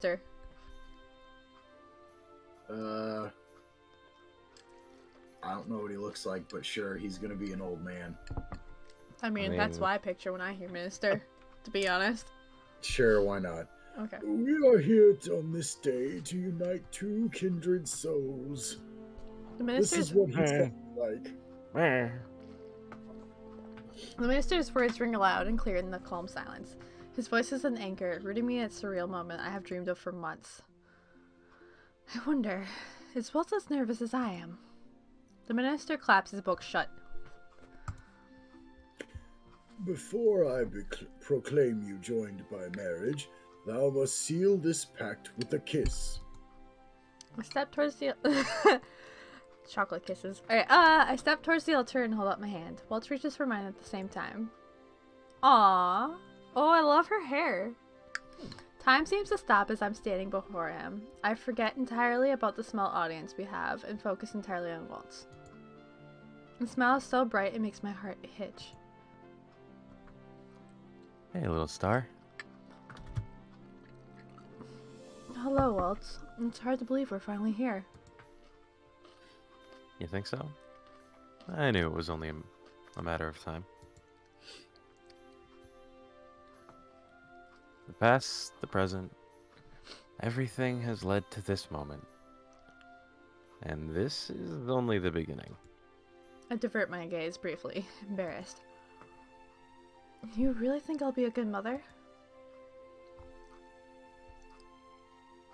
minister? I don't know what he looks like, but sure, he's gonna be an old man. I mean, that's what I picture when I hear minister, to be honest. Sure, why not? Okay. We are here on this day to unite two kindred souls. This is what he sounds like. The minister's words ring loud and clear in the calm silence. His voice is an anchor, rooting me in a surreal moment I have dreamed of for months. I wonder, is Waltz as nervous as I am? The minister claps his book shut. Before I proclaim you joined by marriage, thou must seal this pact with a kiss. I step towards the... Chocolate kisses. Alright, I step towards the altar and hold up my hand. Waltz reaches for mine at the same time. Aww. Oh, I love her hair. Time seems to stop as I'm standing before him. I forget entirely about the small audience we have and focus entirely on Waltz. The smile is so bright it makes my heart hitch. Hey, little star. Hello, Waltz. It's hard to believe we're finally here. You think so? I knew it was only a matter of time. The past, the present, everything has led to this moment. And this is only the beginning. I divert my gaze briefly, embarrassed. You really think I'll be a good mother?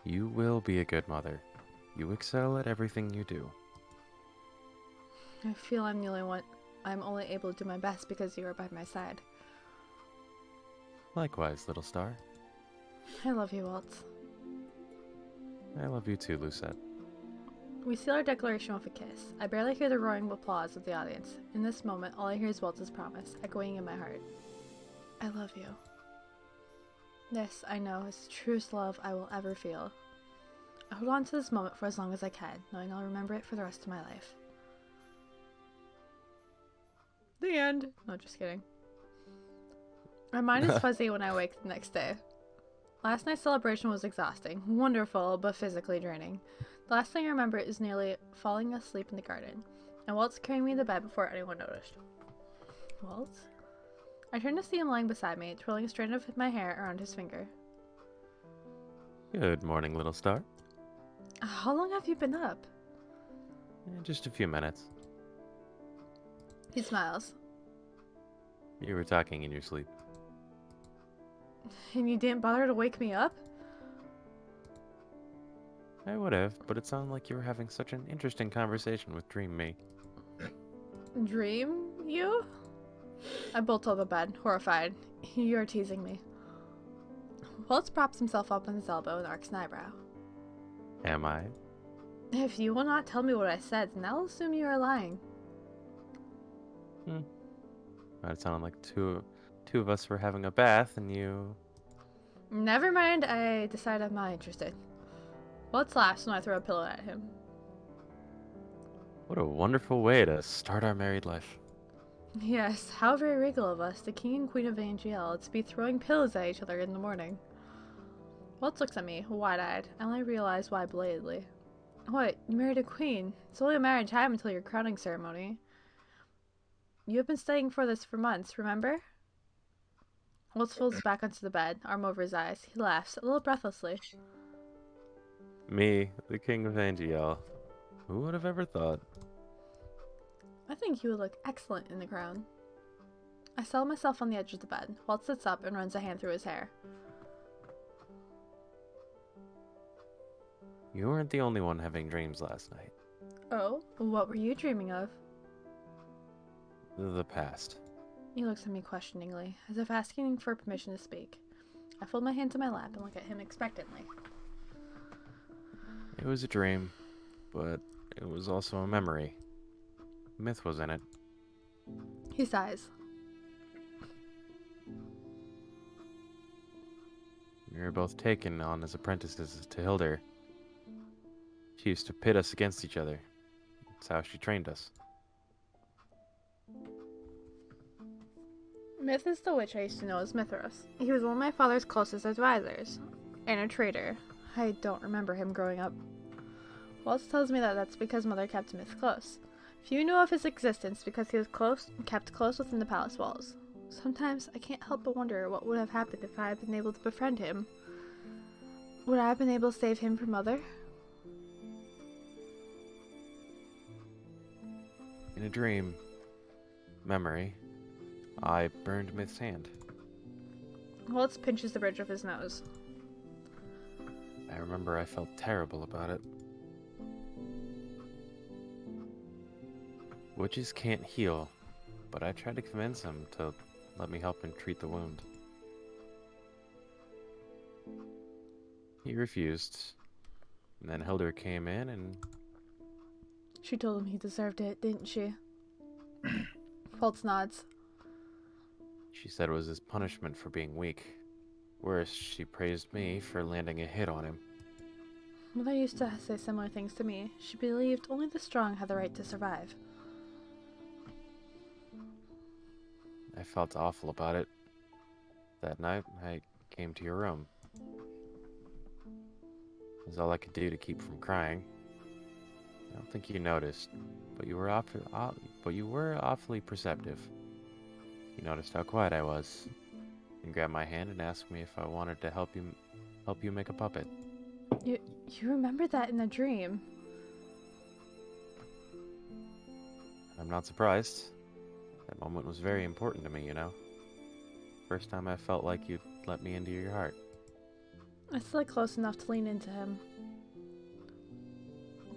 You will be a good mother. You excel at everything you do. I feel I'm the only one. I'm only able to do my best because you are by my side. Likewise, little star. I love you, Waltz. I love you too, Lucette. We seal our declaration with a kiss. I barely hear the roaring applause of the audience. In this moment, all I hear is Waltz's promise, echoing in my heart. I love you. This, I know, is the truest love I will ever feel. I hold on to this moment for as long as I can, knowing I'll remember it for the rest of my life. The end. No, just kidding. My mind is fuzzy when I wake the next day. Last night's celebration was exhausting, wonderful, but physically draining. The last thing I remember is nearly falling asleep in the garden, and Waltz carrying me to bed before anyone noticed. Waltz? I turned to see him lying beside me, twirling a strand of my hair around his finger. Good morning, little star. How long have you been up? Just a few minutes. He smiles. You were talking in your sleep. And you didn't bother to wake me up? I would have, but it sounded like you were having such an interesting conversation with Dream Me. Dream you? I bolt out of bed, horrified. You're teasing me. Waltz props himself up on his elbow and arcs an eyebrow. Am I? If you will not tell me what I said, then I'll assume you are lying. It sounded like two of us were having a bath and you... Never mind, I decide I'm not interested. Waltz laughs when I throw a pillow at him. What a wonderful way to start our married life. Yes, how very regal of us, the king and queen of Angel, to be throwing pillows at each other in the morning. Waltz looks at me, wide-eyed. I only realize why belatedly. What, you married a queen? It's only a matter of time until your crowning ceremony. You have been studying for this for months, remember? Waltz folds back onto the bed, arm over his eyes. He laughs, a little breathlessly. Me, the king of Angel. Who would have ever thought? I think you would look excellent in the crown. I settle myself on the edge of the bed. Waltz sits up and runs a hand through his hair. You weren't the only one having dreams last night. Oh? What were you dreaming of? The past. He looks at me questioningly, as if asking for permission to speak. I fold my hand to my lap and look at him expectantly. It was a dream, but it was also a memory. Myth was in it. He sighs. We were both taken on as apprentices to Hildur. She used to pit us against each other. That's how she trained us. Myth is the witch I used to know as Mithras. He was one of my father's closest advisors, and a traitor. I don't remember him growing up. Waltz tells me that that's because Mother kept Myth close. Few knew of his existence because he was kept close within the palace walls. Sometimes I can't help but wonder what would have happened if I had been able to befriend him. Would I have been able to save him from Mother? In a dream, memory, I burned Myth's hand. Waltz pinches the bridge of his nose. I remember I felt terrible about it. Witches can't heal, but I tried to convince him to let me help him treat the wound. He refused, and then Hilda came in and... She told him he deserved it, didn't she? Waltz nods. She said it was his punishment for being weak. Worse, she praised me for landing a hit on him. Mother used to say similar things to me. She believed only the strong had the right to survive. I felt awful about it. That night, I came to your room. It was all I could do to keep from crying. I don't think you noticed, but you were awfully perceptive. You noticed how quiet I was, and grabbed my hand and asked me if I wanted to help you make a puppet. You remember that in a dream? I'm not surprised. That moment was very important to me, you know. First time I felt like you'd let me into your heart. I slid close enough to lean into him.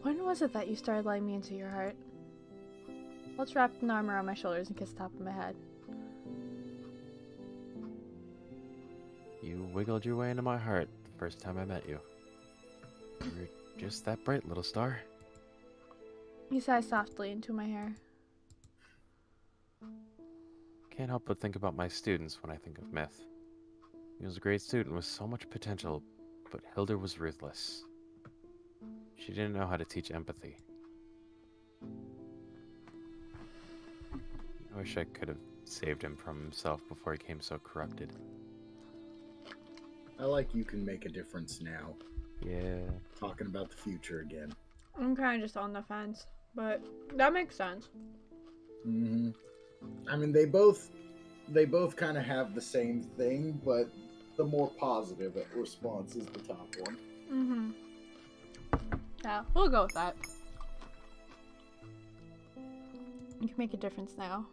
When was it that you started letting me into your heart? Waltz wrapped an arm around my shoulders and kissed the top of my head. You wiggled your way into my heart the first time I met you. You were just that bright, little star. He sighed softly into my hair. Can't help but think about my students when I think of Myth. He was a great student with so much potential, but Hilda was ruthless. She didn't know how to teach empathy. I wish I could have saved him from himself before he became so corrupted. I like you can make a difference now. Yeah. Talking about the future again. I'm kind of just on the fence, but that makes sense. Mm-hmm. I mean, they both kind of have the same thing, but the more positive response is the top one. Mm-hmm. Yeah, we'll go with that. You can make a difference now.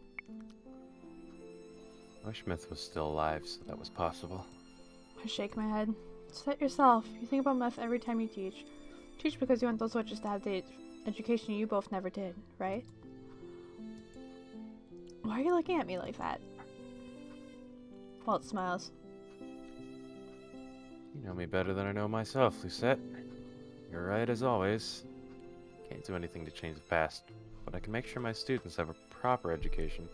I wish Myth was still alive so that was possible. I shake my head. Set yourself. You think about Myth every time you teach. Teach because you want those witches to have the education you both never did, right? Why are you looking at me like that? Waltz smiles. You know me better than I know myself, Lucette. You're right as always. Can't do anything to change the past, but I can make sure my students have a proper education.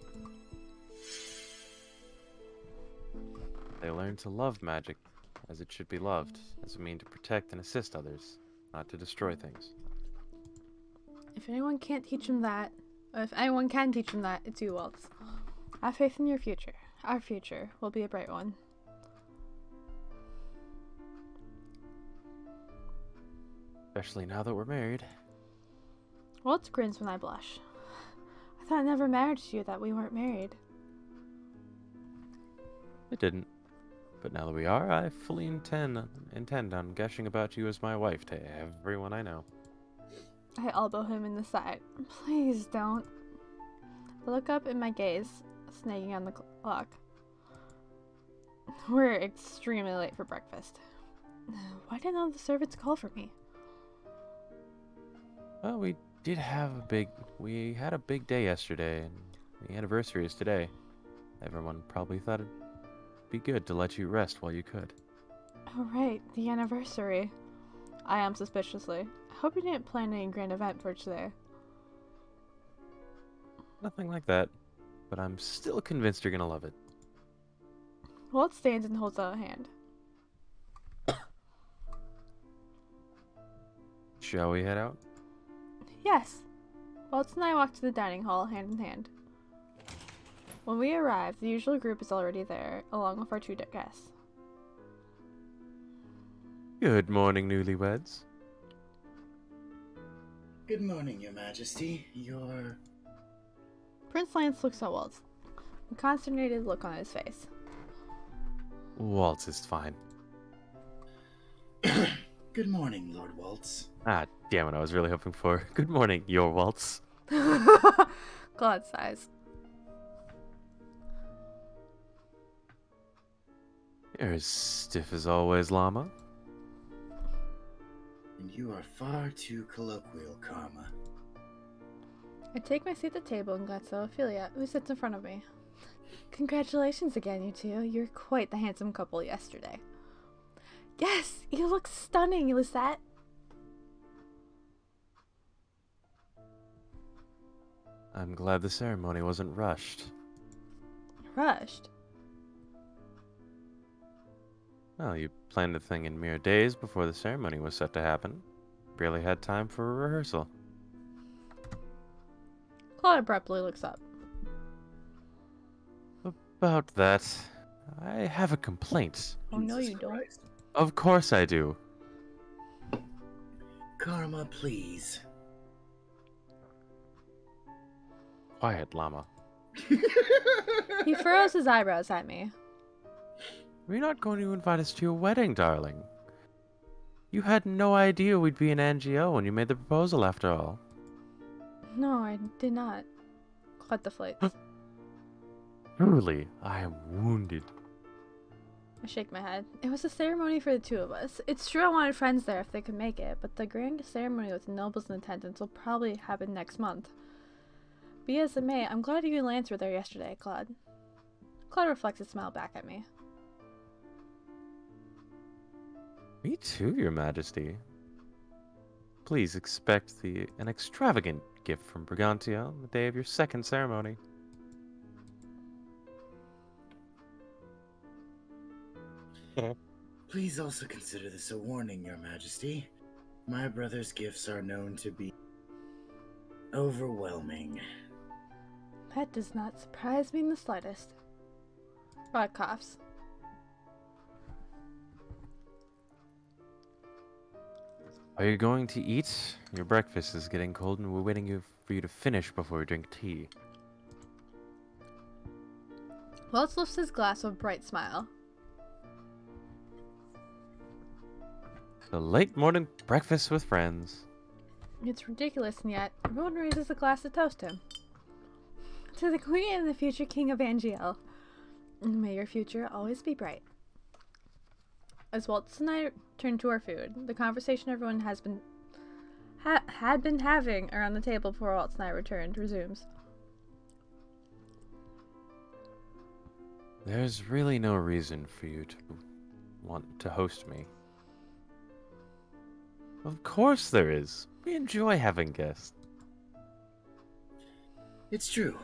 They learn to love magic as it should be loved, as a mean to protect and assist others, not to destroy things. If anyone can teach him that, it's you, Waltz. I have faith in your future. Our future will be a bright one. Especially now that we're married. Waltz grins when I blush. I thought I never married you that we weren't married. It didn't. But now that we are, I fully intend on gushing about you as my wife to everyone I know. I elbow him in the side. Please don't. I look up in my gaze, snagging on the clock. We're extremely late for breakfast. Why didn't all the servants call for me? Well, we had a big day yesterday, and the anniversary is today. Everyone probably thought it'd be good to let you rest while you could. Oh right, the anniversary. I am suspiciously. I hope you didn't plan any grand event for today. Nothing like that, but I'm still convinced you're gonna love it. Waltz stands and holds out a hand. Shall we head out? Yes. Waltz and I walk to the dining hall hand in hand. When we arrive, the usual group is already there, along with our two guests. Good morning, newlyweds. Good morning, Your Majesty. Your... Prince Lance looks at Waltz, a consternated look on his face. Waltz is fine. Good morning, Lord Waltz. Ah, damn it, I was really hoping for good morning, your Waltz. God size. You're as stiff as always, llama. And you are far too colloquial, Karma. I take my seat at the table and glance at Ophelia, who sits in front of me. Congratulations again, you two. You're quite the handsome couple yesterday. Yes, you look stunning, Lisette. I'm glad the ceremony wasn't rushed. Rushed? Well, you planned the thing in mere days before the ceremony was set to happen. Barely had time for a rehearsal. Claude abruptly looks up. About that, I have a complaint. Oh, no, Jesus you don't. Christ. Of course I do. Karma, please. Quiet, llama. He furrows his eyebrows at me. You're not going to invite us to your wedding, darling. You had no idea we'd be in NGO when you made the proposal, after all. No, I did not. Claude deflates. Truly, I am wounded. I shake my head. It was a ceremony for the two of us. It's true I wanted friends there if they could make it, but the grand ceremony with the nobles in attendance will probably happen next month. Be as it may, I'm glad you and Lance were there yesterday, Claude. Claude reflects a smile back at me. Me too, your majesty. Please expect an extravagant gift from Brigantia on the day of your second ceremony. Please also consider this a warning, Your Majesty. My brother's gifts are known to be overwhelming. That does not surprise me in the slightest. Rod coughs. Are you going to eat? Your breakfast is getting cold and we're waiting for you to finish before we drink tea. Waltz lifts his glass with a bright smile. A late morning breakfast with friends. It's ridiculous, and yet everyone raises a glass to toast him. To the Queen and the future King of Angiel. May your future always be bright. As Waltz and I turn to our food, the conversation everyone had been having around the table before Waltz and I returned resumes. There's really no reason for you to want to host me. Of course there is. We enjoy having guests. It's true.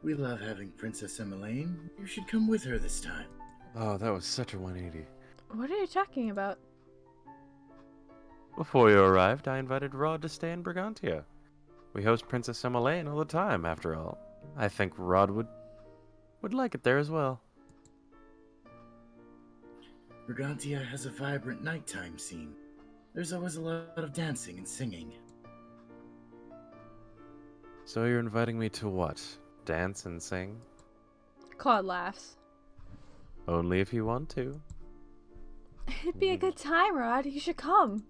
We love having Princess Emmeline. You should come with her this time. Oh, that was such a 180. What are you talking about? Before you arrived, I invited Rod to stay in Brigantia. We host Princess Emmeline all the time, after all. I think Rod would like it there as well. Brigantia has a vibrant nighttime scene. There's always a lot of dancing and singing. So you're inviting me to what? Dance and sing? Claude laughs. Only if you want to. It'd be a good time, Rod. You should come.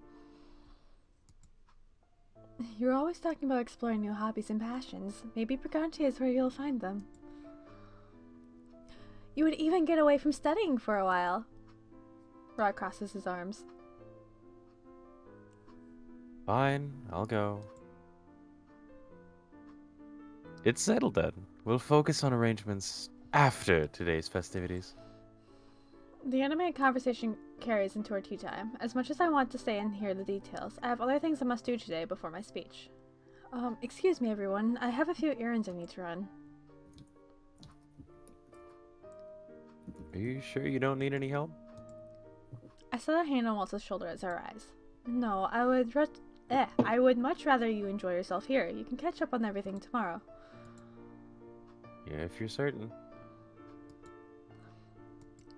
You're always talking about exploring new hobbies and passions. Maybe Brigantia is where you'll find them. You would even get away from studying for a while. Rod crosses his arms. Fine, I'll go. It's settled then. We'll focus on arrangements after today's festivities. The animated conversation carries into our tea time. As much as I want to stay and hear the details, I have other things I must do today before my speech. Excuse me everyone, I have a few errands I need to run. Are you sure you don't need any help? I set a hand on Waltz's shoulder as I rise. No, I would much rather you enjoy yourself here. You can catch up on everything tomorrow. Yeah, if you're certain.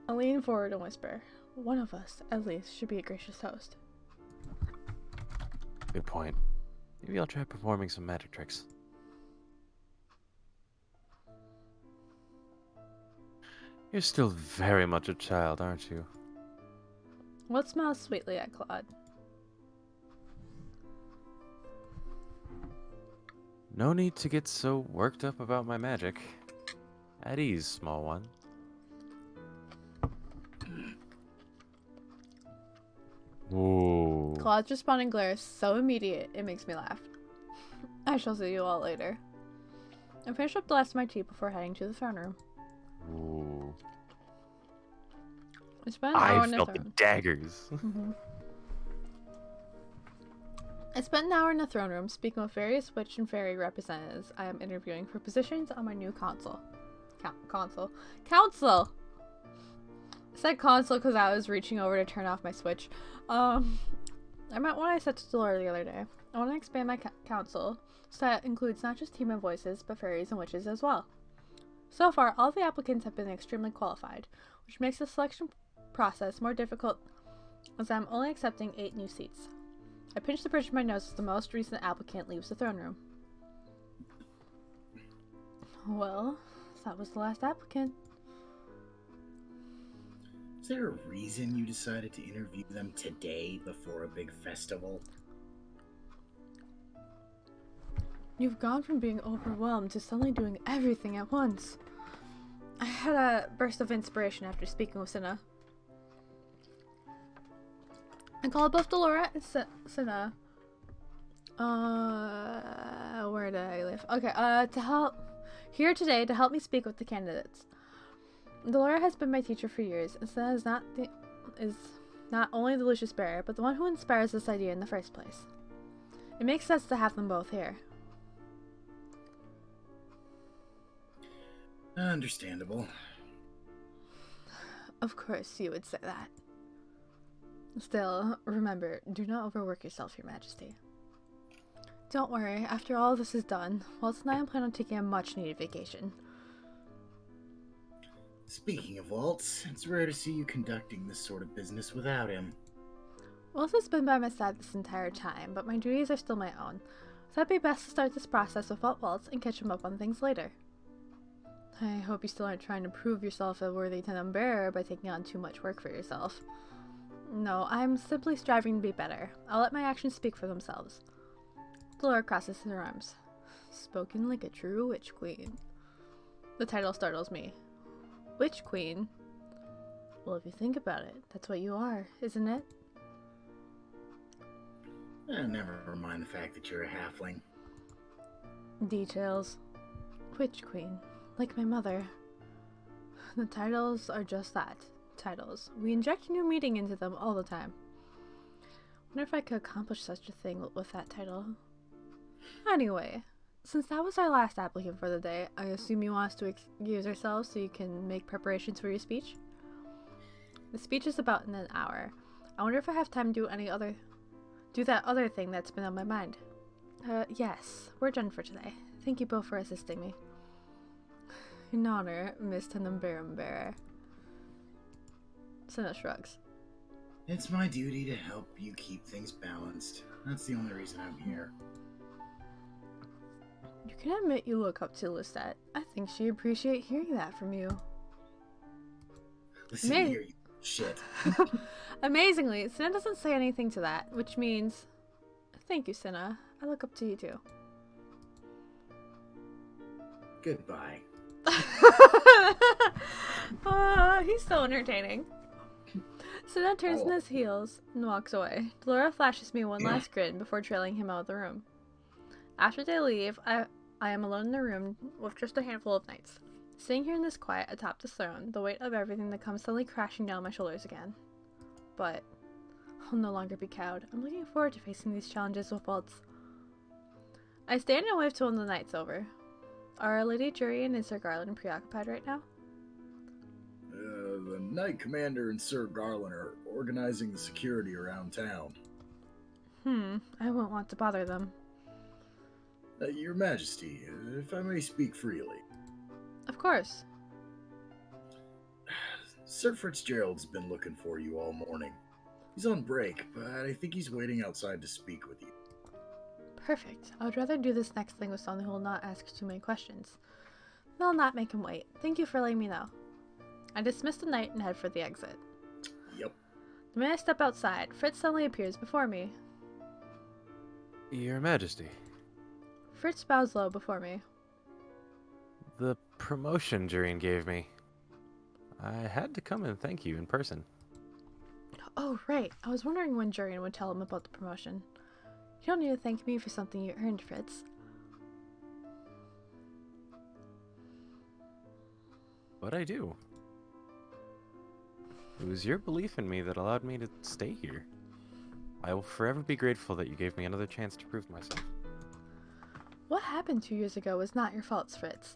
I lean forward and whisper, one of us, at least, should be a gracious host. Good point. Maybe I'll try performing some magic tricks. You're still very much a child, aren't you? Waltz smiles sweetly at Claude. No need to get so worked up about my magic. At ease, small one. Ooh. Claude's responding glare is so immediate, it makes me laugh. I shall see you all later. I finish up the last of my tea before heading to the throne room. Ooh. I spent an hour I in the felt the throne. daggers. I spent an hour in the throne room speaking with various witch and fairy representatives I am interviewing for positions on my new council. Council. I said console because I was reaching over to turn off my switch. I meant what I said to Delora the other day. I want to expand my council so that includes not just human voices, but fairies and witches as well. So far, all the applicants have been extremely qualified, which makes the selection process more difficult as I'm only accepting 8 new seats. I pinch the bridge of my nose as the most recent applicant leaves the throne room. Well, that was the last applicant. Is there a reason you decided to interview them today before a big festival? You've gone from being overwhelmed to suddenly doing everything at once. I had a burst of inspiration after speaking with Cinna. I called both Delora and Cinna. Where do I live? Okay, here today to help me speak with the candidates. Delora has been my teacher for years, and Cinna is not only the Lucius Bearer, but the one who inspires this idea in the first place. It makes sense to have them both here. Understandable. Of course you would say that. Still, remember, do not overwork yourself, Your Majesty. Don't worry, after all this is done, Waltz and I plan on taking a much-needed vacation. Speaking of Waltz, it's rare to see you conducting this sort of business without him. Waltz has been by my side this entire time, but my duties are still my own, so it'd be best to start this process without Waltz and catch him up on things later. I hope you still aren't trying to prove yourself a worthy Tenant Bearer by taking on too much work for yourself. No, I'm simply striving to be better. I'll let my actions speak for themselves. Delora crosses her arms. Spoken like a true witch queen. The title startles me. Witch queen? Well, if you think about it, that's what you are, isn't it? Never mind the fact that you're a halfling. Details. Witch queen. Like my mother. The titles are just that. Titles. We inject new meaning into them all the time. Wonder if I could accomplish such a thing with that title. Anyway, since that was our last applicant for the day, I assume you want us to excuse ourselves so you can make preparations for your speech? The speech is about in an hour. I wonder if I have time to do that other thing that's been on my mind. Yes, we're done for today. Thank you both for assisting me. In honor, Miss Tenant Bearer. Cinna shrugs. It's my duty to help you keep things balanced. That's the only reason I'm here. You can admit you look up to Lisette. I think she'd appreciate hearing that from you. Listen here, you shit. Amazingly, Cinna doesn't say anything to that, which means... Thank you, Cinna. I look up to you too. Goodbye. He's so entertaining. Cinna turns on his heels and walks away. Delora flashes me one last grin before trailing him out of the room. After they leave, I am alone in the room with just a handful of knights. Sitting here in this quiet atop this throne, the weight of everything that comes suddenly crashing down my shoulders again. But I'll no longer be cowed. I'm looking forward to facing these challenges with Waltz. I stand and wave to one of the knights over. Are Lady Jury and Sir Garland preoccupied right now? The Knight Commander and Sir Garland are organizing the security around town. I won't want to bother them. Your Majesty, if I may speak freely. Of course. Sir Fitzgerald's been looking for you all morning. He's on break, but I think he's waiting outside to speak with you. Perfect. I would rather do this next thing with someone who will not ask too many questions. I'll not make him wait. Thank you for letting me know. I dismiss the knight and head for the exit. Yep. The minute I step outside, Fritz suddenly appears before me. Your Majesty, Fritz bows low before me. the promotion Jurian gave me. I had to come and thank you in person. Oh, right. I was wondering when Jurian would tell him about the promotion. You don't need to thank me for something you earned, Fritz. But I do. It was your belief in me that allowed me to stay here. I will forever be grateful that you gave me another chance to prove myself. What happened 2 years ago was not your fault, Fritz.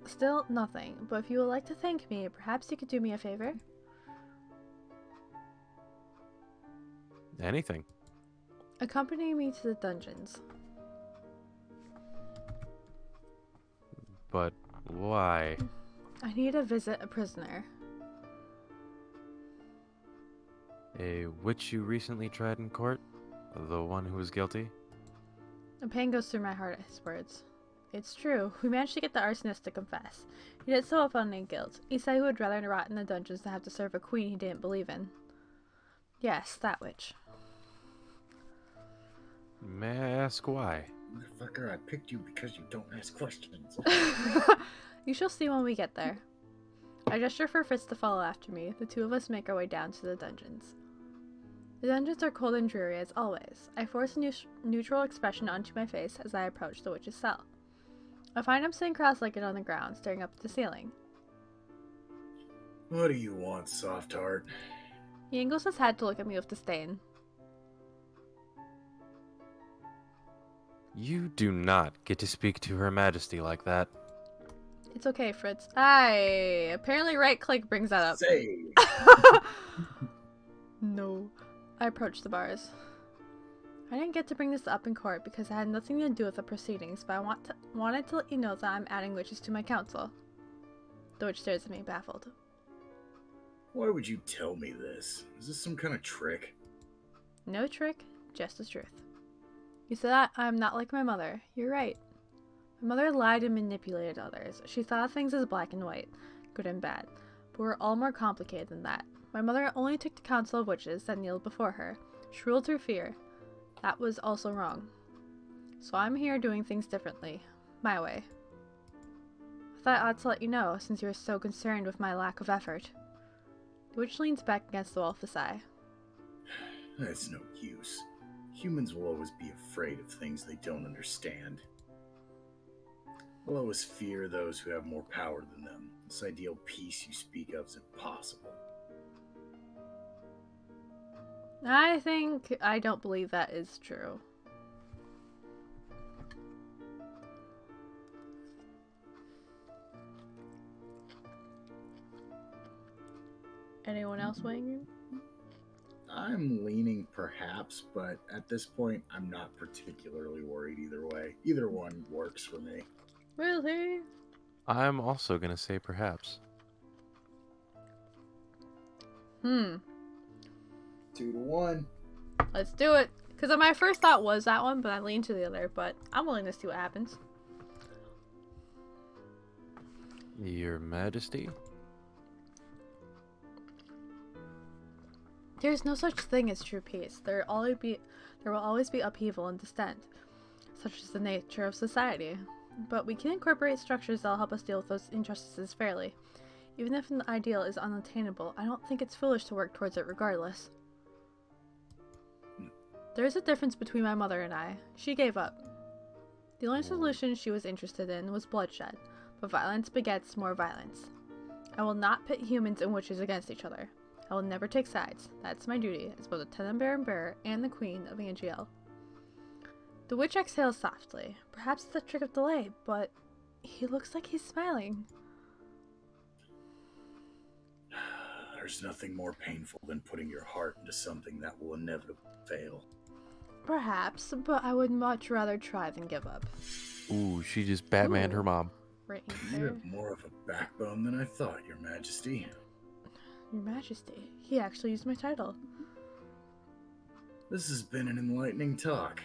Still nothing, but if you would like to thank me, perhaps you could do me a favor? Anything. Accompany me to the dungeons. But why? I need to visit a prisoner. A witch you recently tried in court? The one who was guilty? A pain goes through my heart at his words. It's true. We managed to get the arsonist to confess. He did so without any guilt. He said he would rather rot in the dungeons than have to serve a queen he didn't believe in. Yes, that witch. May I ask why? Motherfucker, I picked you because you don't ask questions. You shall see when we get there. I gesture for Fritz to follow after me. The two of us make our way down to the dungeons. The dungeons are cold and dreary as always. I force a neutral expression onto my face as I approach the witch's cell. I find him sitting cross-legged on the ground, staring up at the ceiling. What do you want, soft heart? He angles his head to look at me with disdain. You do not get to speak to Her Majesty like that. It's okay, Fritz. Apparently right-click brings that up. Say! No. I approach the bars. I didn't get to bring this up in court because it had nothing to do with the proceedings, but I wanted to let you know that I'm adding witches to my council. The witch stares at me, baffled. Why would you tell me this? Is this some kind of trick? No trick, just the truth. You said that I'm not like my mother. You're right. My mother lied and manipulated others. She thought of things as black and white, good and bad, but we're all more complicated than that. My mother only took the council of witches that kneeled before her. She ruled through fear. That was also wrong. So I'm here doing things differently. My way. I thought I ought to let you know, since you were so concerned with my lack of effort. The witch leans back against the wall with a sigh. That's no use. Humans will always be afraid of things they don't understand. They'll always fear those who have more power than them. This ideal peace you speak of is impossible. I don't believe that is true. Anyone else weighing in? I'm leaning perhaps, but at this point, I'm not particularly worried either way. Either one works for me. Really? I'm also gonna say perhaps. 2-1. Let's do it. Because my first thought was that one, but I leaned to the other. But I'm willing to see what happens. Your Majesty? There's no such thing as true peace. There will always be upheaval and dissent, such is the nature of society. But we can incorporate structures that'll help us deal with those injustices fairly. Even if an ideal is unattainable, I don't think it's foolish to work towards it regardless. There is a difference between my mother and I. She gave up. The only solution she was interested in was bloodshed, but violence begets more violence. I will not pit humans and witches against each other. I will never take sides. That's my duty as both a Tenenbaum bearer and the Queen of Angiel. The witch exhales softly. Perhaps it's a trick of delay, but he looks like he's smiling. There's nothing more painful than putting your heart into something that will inevitably fail. Perhaps, but I would much rather try than give up. Ooh, she just Batmaned her Ooh. mom. Right You there. have more of a backbone than I thought, Your Majesty. Your Majesty. He actually used my title. This has been an enlightening talk.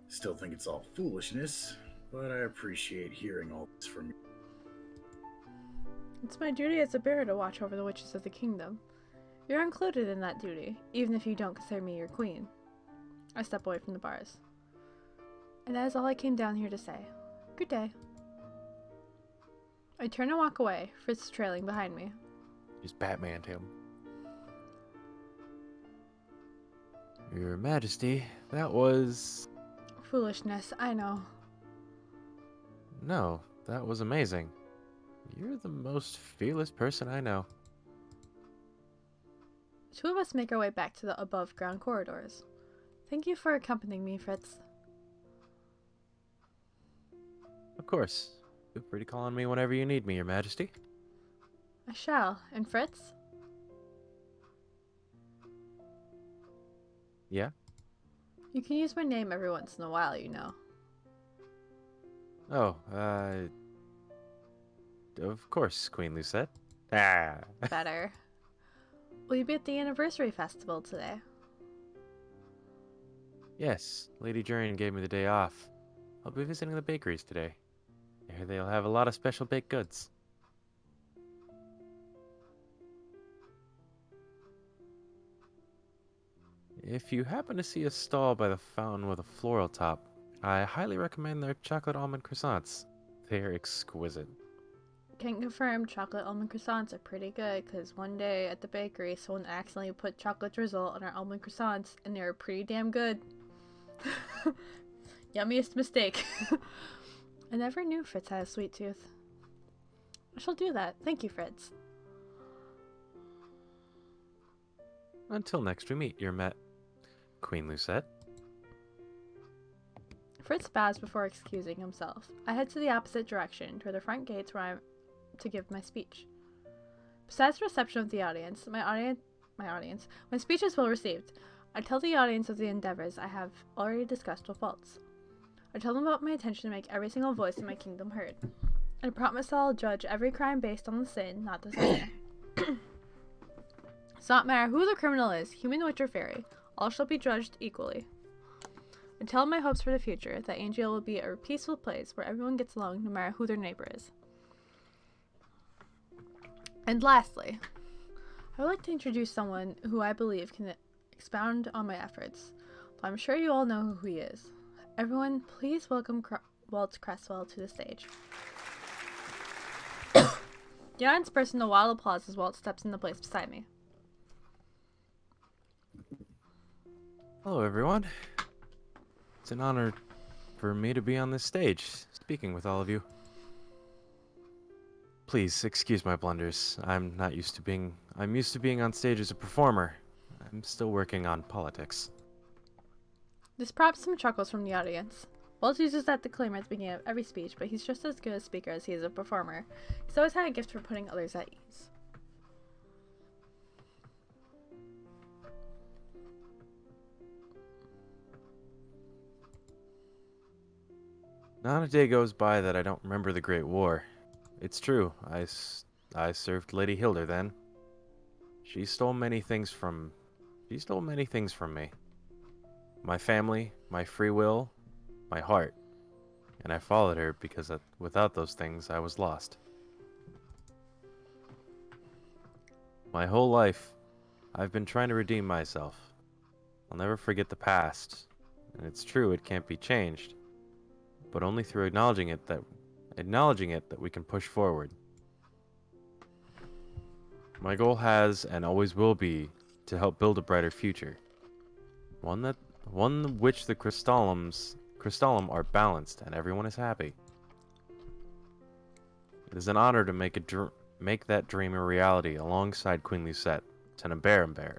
Still think it's all foolishness, but I appreciate hearing all this from you. It's my duty as a bearer to watch over the witches of the kingdom. You're included in that duty, even if you don't consider me your queen. I step away from the bars. And that is all I came down here to say. Good day. I turn and walk away, Fritz trailing behind me. Just Batmaned him. Your Majesty, that was... Foolishness, I know. No, that was amazing. You're the most fearless person I know. The two of us make our way back to the above-ground corridors. Thank you for accompanying me, Fritz. Of course. Feel free to call on me whenever you need me, Your Majesty. I shall. And Fritz? Yeah? You can use my name every once in a while, you know. Oh, of course, Queen Lucette. Ah. Better. Will you be at the anniversary festival today? Yes, Lady Jurian gave me the day off. I'll be visiting the bakeries today. I hear they'll have a lot of special baked goods. If you happen to see a stall by the fountain with a floral top, I highly recommend their chocolate almond croissants. They're exquisite. Can confirm chocolate almond croissants are pretty good, because one day at the bakery, someone accidentally put chocolate drizzle on our almond croissants, and they were pretty damn good. Yummiest mistake. I never knew Fritz had a sweet tooth. I shall do that. Thank you, Fritz. Until next we meet, Your Queen Lucette. Fritz bows before excusing himself. I head to the opposite direction, toward the front gates where I'm to give my speech. Besides the reception of the audience, my speech is well received. I tell the audience of the endeavors I have already discussed with Waltz. I tell them about my intention to make every single voice in my kingdom heard. I promise I'll judge every crime based on the sin, not the sinner. It's not matter who the criminal is, human, witch, or fairy. All shall be judged equally. I tell my hopes for the future, that Angel will be a peaceful place where everyone gets along no matter who their neighbor is. And lastly, I would like to introduce someone who I believe can expound on my efforts, though I'm sure you all know who he is. Everyone, please welcome Waltz Cresswell to the stage. The audience bursts into wild applause as Waltz steps into place beside me. Hello, everyone. It's an honor for me to be on this stage, speaking with all of you. Please excuse my blunders. I'm used to being on stage as a performer. I'm still working on politics. This prompts some chuckles from the audience. Waltz uses that disclaimer at the beginning of every speech, but he's just as good a speaker as he is a performer. He's always had a gift for putting others at ease. Not a day goes by that I don't remember the Great War. It's true, I served Lady Hilda then. She stole many things from me. My family, my free will, my heart. And I followed her because without those things, I was lost. My whole life, I've been trying to redeem myself. I'll never forget the past. And it's true, it can't be changed. But only through acknowledging it that we can push forward. My goal has and always will be to help build a brighter future. One which the Crystallum are balanced and everyone is happy. It is an honor to make that dream a reality alongside Queen Lucette, Cinderella bearer.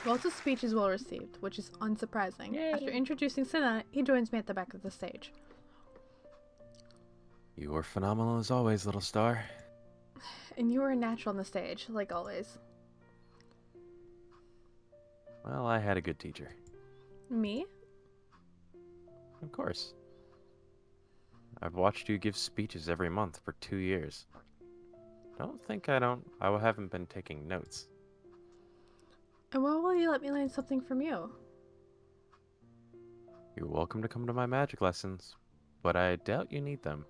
Waltz's speech is well received, which is unsurprising. Yay. After introducing Cinna, he joins me at the back of the stage. You were phenomenal as always, little star. And you were a natural on the stage, like always. Well, I had a good teacher. Me? Of course. I've watched you give speeches every month for 2 years. I haven't been taking notes. And when will you let me learn something from you? You're welcome to come to my magic lessons, but I doubt you need them.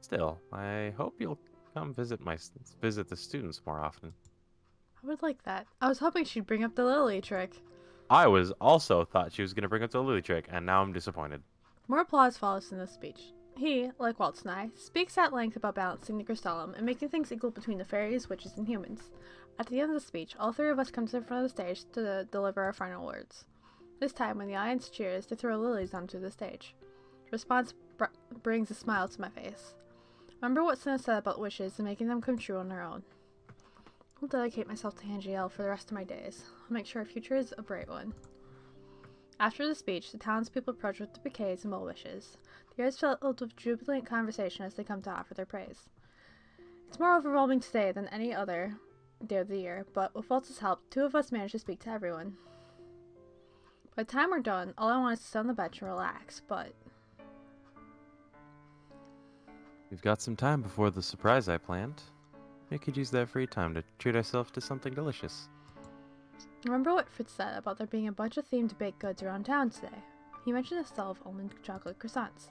Still, I hope you'll come visit the students more often. I would like that. I was hoping she'd bring up the lily trick. I was also thought she was going to bring up the lily trick, and now I'm disappointed. More applause follows in this speech. He, like Waltz and I, speaks at length about balancing the crystallum and making things equal between the fairies, witches, and humans. At the end of the speech, all three of us come to the front of the stage to deliver our final words. This time, when the audience cheers, they throw lilies onto the stage. The response brings a smile to my face. Remember what Cinna said about wishes and making them come true on her own. I'll dedicate myself to Angiel for the rest of my days. I'll make sure our future is a bright one. After the speech, the townspeople approach with the bouquets and well wishes. The air is filled with jubilant conversation as they come to offer their praise. It's more overwhelming today than any other day of the year, but with Waltz's help, two of us managed to speak to everyone. By the time we're done, all I want is to sit on the bench and relax, but... We've got some time before the surprise I planned. We could use that free time to treat ourselves to something delicious. Remember what Fritz said about there being a bunch of themed baked goods around town today? He mentioned a stall of almond chocolate croissants.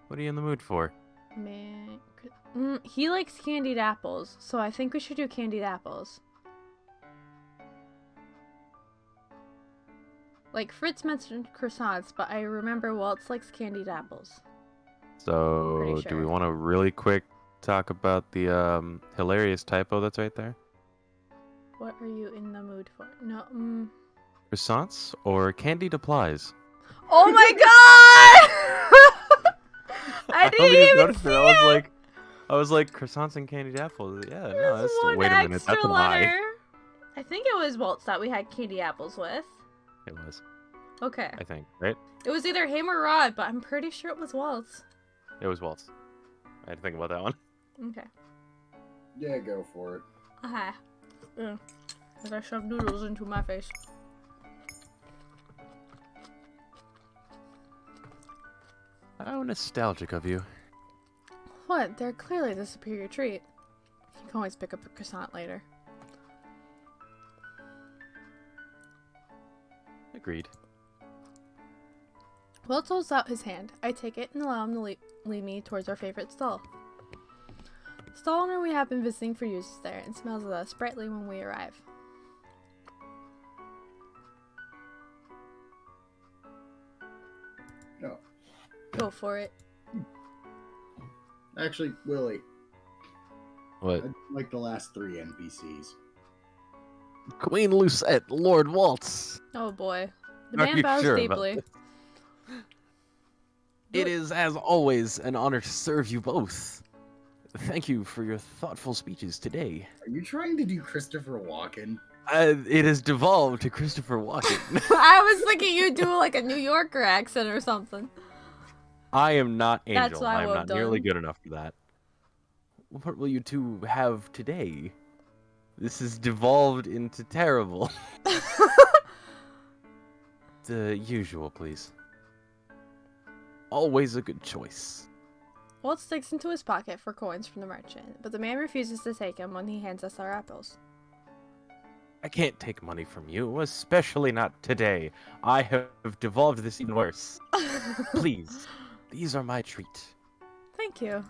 What are you in the mood for? Man, he likes candied apples, so I think we should do candied apples. Like, Fritz mentioned croissants, but I remember Waltz likes candied apples. So, Pretty sure. do we want to really quick talk about the hilarious typo that's right there? What are you in the mood for? No, Croissants or candied applies? Oh my god! I didn't even notice see it. it! I was like, croissants and candied apples. Yeah, no, There's that's one wait a minute, extra that's an I. letter. I think it was Waltz that we had candy apples with. It was, Okay. I think, right? It was either him or Rod, but I'm pretty sure it was Waltz. It was Waltz. I had to think about that one. Okay. Yeah, go for it. Okay. As I shove noodles into my face. How nostalgic of you. What? They're clearly the superior treat. You can always pick up a croissant later. Agreed. Waltz holds out his hand. I take it and allow him to lead me towards our favorite stall. The stall owner we have been visiting for years is there and smiles at us brightly when we arrive. No. Go for it. Actually, Willie, What? I'd like the last 3 NPCs. Queen Lucette, Lord Waltz. Oh boy. The Are man you bows sure about deeply. It is, as always, an honor to serve you both. Thank you for your thoughtful speeches today. Are you trying to do Christopher Walken? It has devolved to Christopher Walken. I was thinking you'd do like a New Yorker accent or something. I am not Angel. That's what I I am would've not nearly done. good enough for that. What will you two have today? This has devolved into terrible. The usual, please. Always a good choice. Walt sticks into his pocket for coins from the merchant, but the man refuses to take them when he hands us our apples. I can't take money from you, especially not today. I have devolved this even worse. Please, these are my treat. Thank you.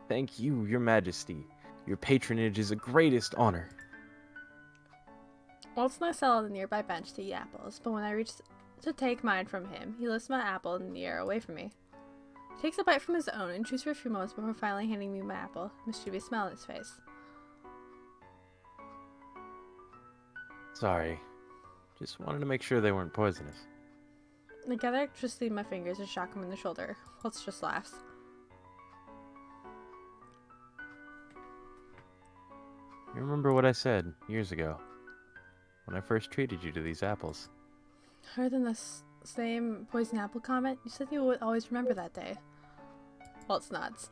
Thank you, your majesty. Your patronage is a greatest honor. Waltz and I settle on the nearby bench to eat apples, but when I reach to take mine from him, he lifts my apple in the air away from me. He takes a bite from his own and chews for a few moments before finally handing me my apple, a mischievous smile on his face. Sorry. Just wanted to make sure they weren't poisonous. I gather electricity in my fingers and shock him in the shoulder. Waltz just laughs. You remember what I said years ago, when I first treated you to these apples? Other than the same poison apple comment, you said you would always remember that day. Waltz nods.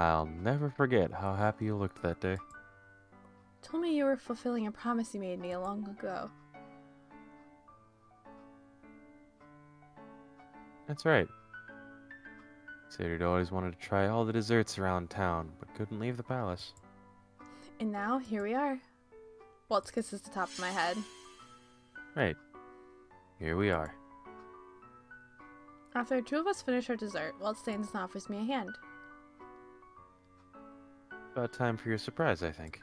I'll never forget how happy you looked that day. Told me you were fulfilling a promise you made me long ago. That's right. Said you'd always wanted to try all the desserts around town, but couldn't leave the palace. And now, here we are. Waltz kisses the top of my head. Right. Here we are. After the two of us finish our dessert, Waltz stands and offers me a hand. About time for your surprise, I think.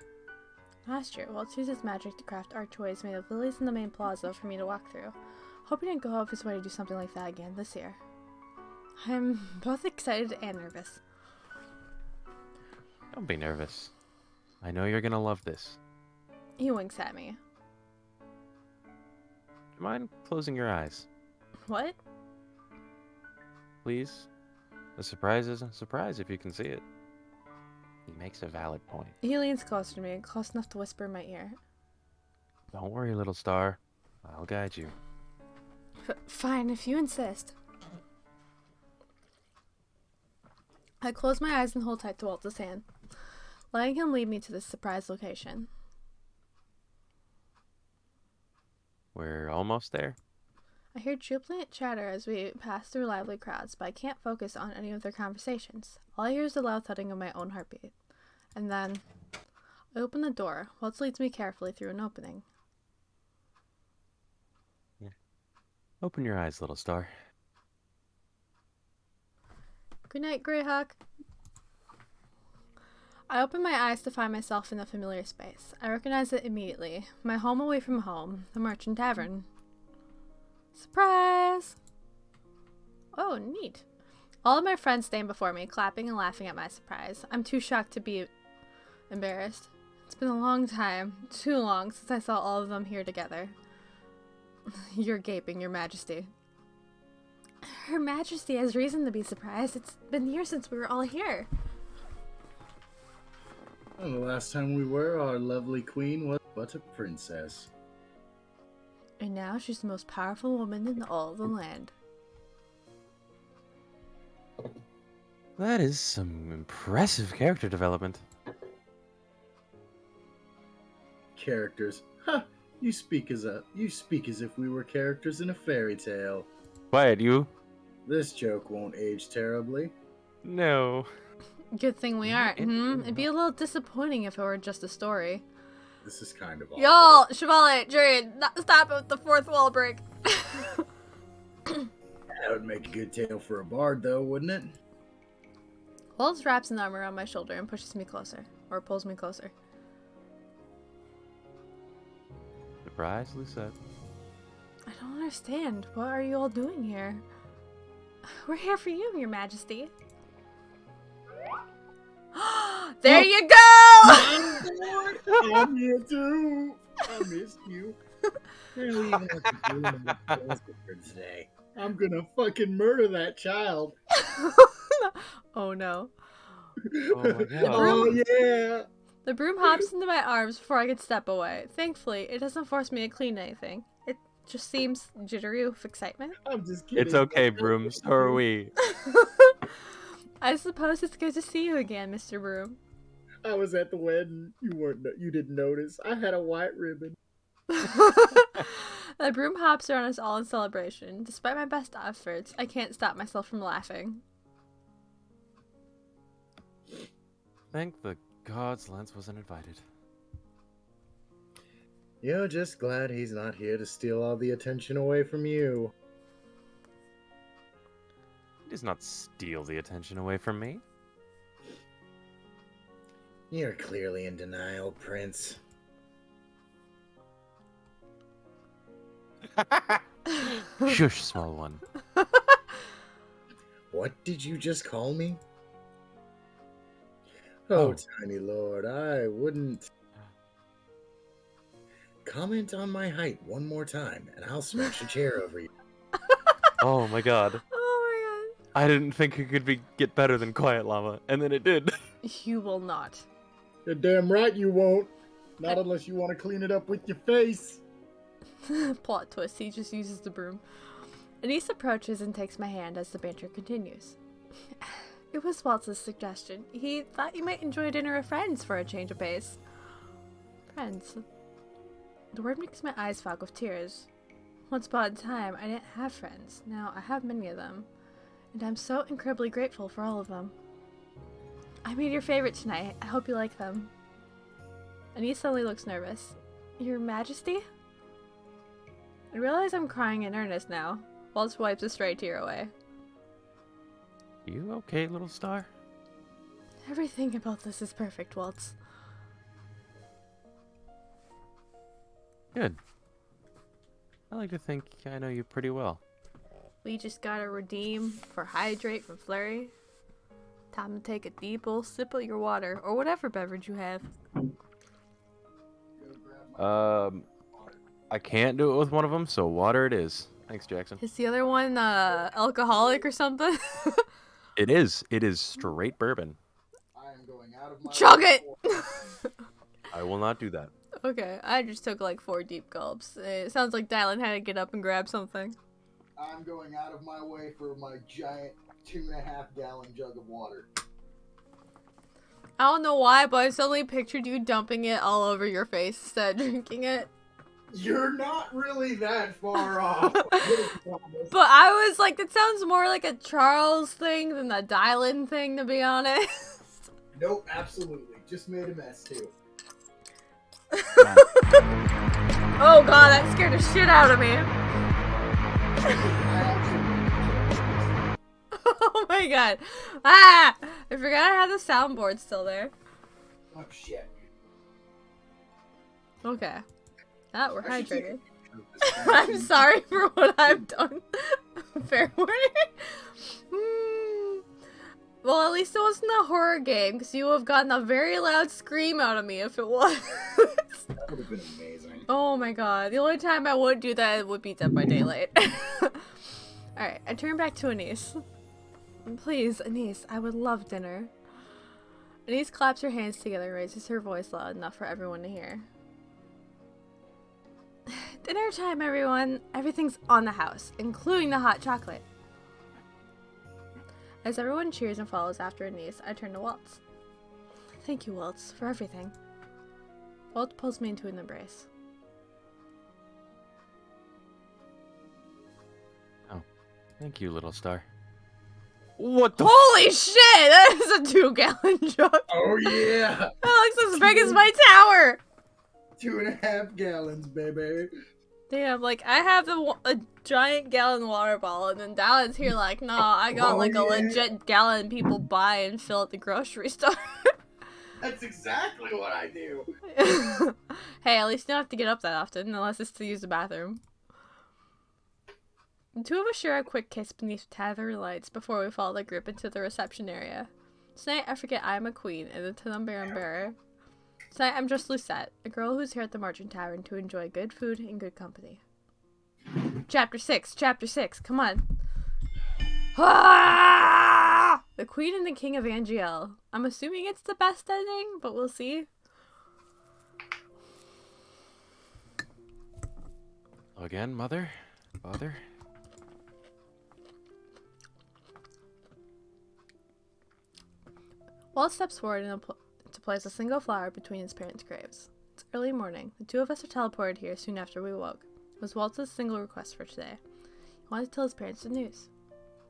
Last year, Waltz used his magic to craft archways made of lilies in the main plaza for me to walk through. Hope he didn't go out of his way to do something like that again this year. I'm both excited and nervous. Don't be nervous. I know you're gonna love this. He winks at me. Do you mind closing your eyes? What? Please? A surprise isn't a surprise if you can see it. He makes a valid point. He leans closer to me, close enough to whisper in my ear. Don't worry, little star. I'll guide you. Fine, if you insist. I close my eyes and hold tight to Waltz's hand, letting him lead me to this surprise location. We're almost there. I hear jubilant chatter as we pass through lively crowds, but I can't focus on any of their conversations. All I hear is the loud thudding of my own heartbeat. And then, I open the door. Waltz leads me carefully through an opening. Yeah. Open your eyes, little star. Good night, Greyhawk. I open my eyes to find myself in a familiar space. I recognize it immediately. My home away from home, the Merchant Tavern. Surprise! Oh, neat. All of my friends stand before me, clapping and laughing at my surprise. I'm too shocked to be embarrassed. It's been a long time, too long, since I saw all of them here together. You're gaping, Your Majesty. Her Majesty has reason to be surprised. It's been years since we were all here. Well, the last time we were, our lovely queen was but a princess. And now she's the most powerful woman in all the land. That is some impressive character development. Characters. Ha! You speak as if we were characters in a fairy tale. Quiet, you. This joke won't age terribly. No. Good thing we aren't, It'd be a little disappointing if it were just a story. This is kind of awkward. Y'all, Chevalier, Julian, stop it with the fourth wall break. That would make a good tale for a bard, though, wouldn't it? Waltz wraps an arm around my shoulder and pushes me closer, or pulls me closer. Surprise, Lucette. I don't understand. What are you all doing here? We're here for you, Your Majesty. There you go! I'm here too. I missed you. Barely even have to do anything for today. I'm gonna fucking murder that child. Oh no. Oh my god. Oh yeah. The broom hops into my arms before I can step away. Thankfully, it doesn't force me to clean anything. It just seems jittery with excitement. I'm just kidding. It's okay, Broom. So are we. I suppose it's good to see you again, Mr. Broom. I was at the wedding. You didn't notice. I had a white ribbon. The broom hops around us all in celebration. Despite my best efforts, I can't stop myself from laughing. Thank the gods Lance wasn't invited. You're just glad he's not here to steal all the attention away from you. He does not steal the attention away from me. You're clearly in denial, Prince. Shush, small one. What did you just call me? Oh, Oh. tiny lord, I wouldn't. Comment on my height one more time, and I'll smash a chair over you. Oh my god. Oh I didn't think it could get better than Quiet Llama, and then it did. my god. You will not. You're damn right you won't. Not unless you want to clean it up with your face. Plot twist, he just uses the broom. Anise approaches and takes my hand as the banter continues. It was Waltz's suggestion. He thought you might enjoy dinner with friends for a change of pace. Friends. The word makes my eyes fog with tears. Once upon a time, I didn't have friends. Now I have many of them. And I'm so incredibly grateful for all of them. I made your favorite tonight. I hope you like them. Anise suddenly looks nervous. Your Majesty? I realize I'm crying in earnest now. Waltz wipes a stray tear away. You okay, little star? Everything about this is perfect, Waltz. Good. I like to think I know you pretty well. We just gotta redeem for hydrate from Flurry. Time to take a deep old sip of your water, or whatever beverage you have. I can't do it with one of them, so water it is. Thanks, Jackson. Is the other one alcoholic or something? It is. It is straight bourbon. I am going out of my Chug it! I will not do that. Okay, I just took like 4 deep gulps. It sounds like Dylan had to get up and grab something. I'm going out of my way for my giant 2.5 gallon jug of water. I don't know why, but I suddenly pictured you dumping it all over your face instead of drinking it. You're not really that far off. But I was like, that sounds more like a Charles thing than a Dylan thing, to be honest. Nope, absolutely. Just made a mess, too. Oh god, that scared the shit out of me. Oh my god. Ah! I forgot I had the soundboard still there. Oh, shit. Okay. Now we're I should take hydrated. a picture of this I'm thing. sorry for what I've done. Fair warning. Well, at least it wasn't a horror game, because you would have gotten a very loud scream out of me if it was. That would have been amazing. Oh my god. The only time I would do that would be Dead by Daylight. Alright, I turn back to Anise. Please, Anise, I would love dinner. Anise claps her hands together and raises her voice loud enough for everyone to hear. Dinner time, everyone! Everything's on the house, including the hot chocolate. As everyone cheers and follows after Anise, I turn to Waltz. Thank you, Waltz, for everything. Waltz pulls me into an embrace. Oh, thank you, little star. What the? Holy shit! That is a 2-gallon jug! Oh, yeah! That looks as big as my tower! 2.5 gallons, baby. Damn, like, I have a giant gallon water bottle, and then Dallin's here like, nah, I got like a legit gallon people buy and fill at the grocery store. That's exactly what I do. Hey, at least you don't have to get up that often, unless it's to use the bathroom. The two of us share a quick kiss beneath tattered lights before we follow the group into the reception area. Tonight, I forget I am a queen and the Tenumberum bearer. Tonight, I'm just Lucette, a girl who's here at the Marching Tavern to enjoy good food and good company. Chapter 6, come on. Ah! The Queen and the King of Angiel. I'm assuming it's the best ending, but we'll see. Again, mother? Father? Walt steps forward to place a single flower between his parents' graves. It's early morning. The two of us are teleported here soon after we woke. It was Walt's single request for today. He wanted to tell his parents the news.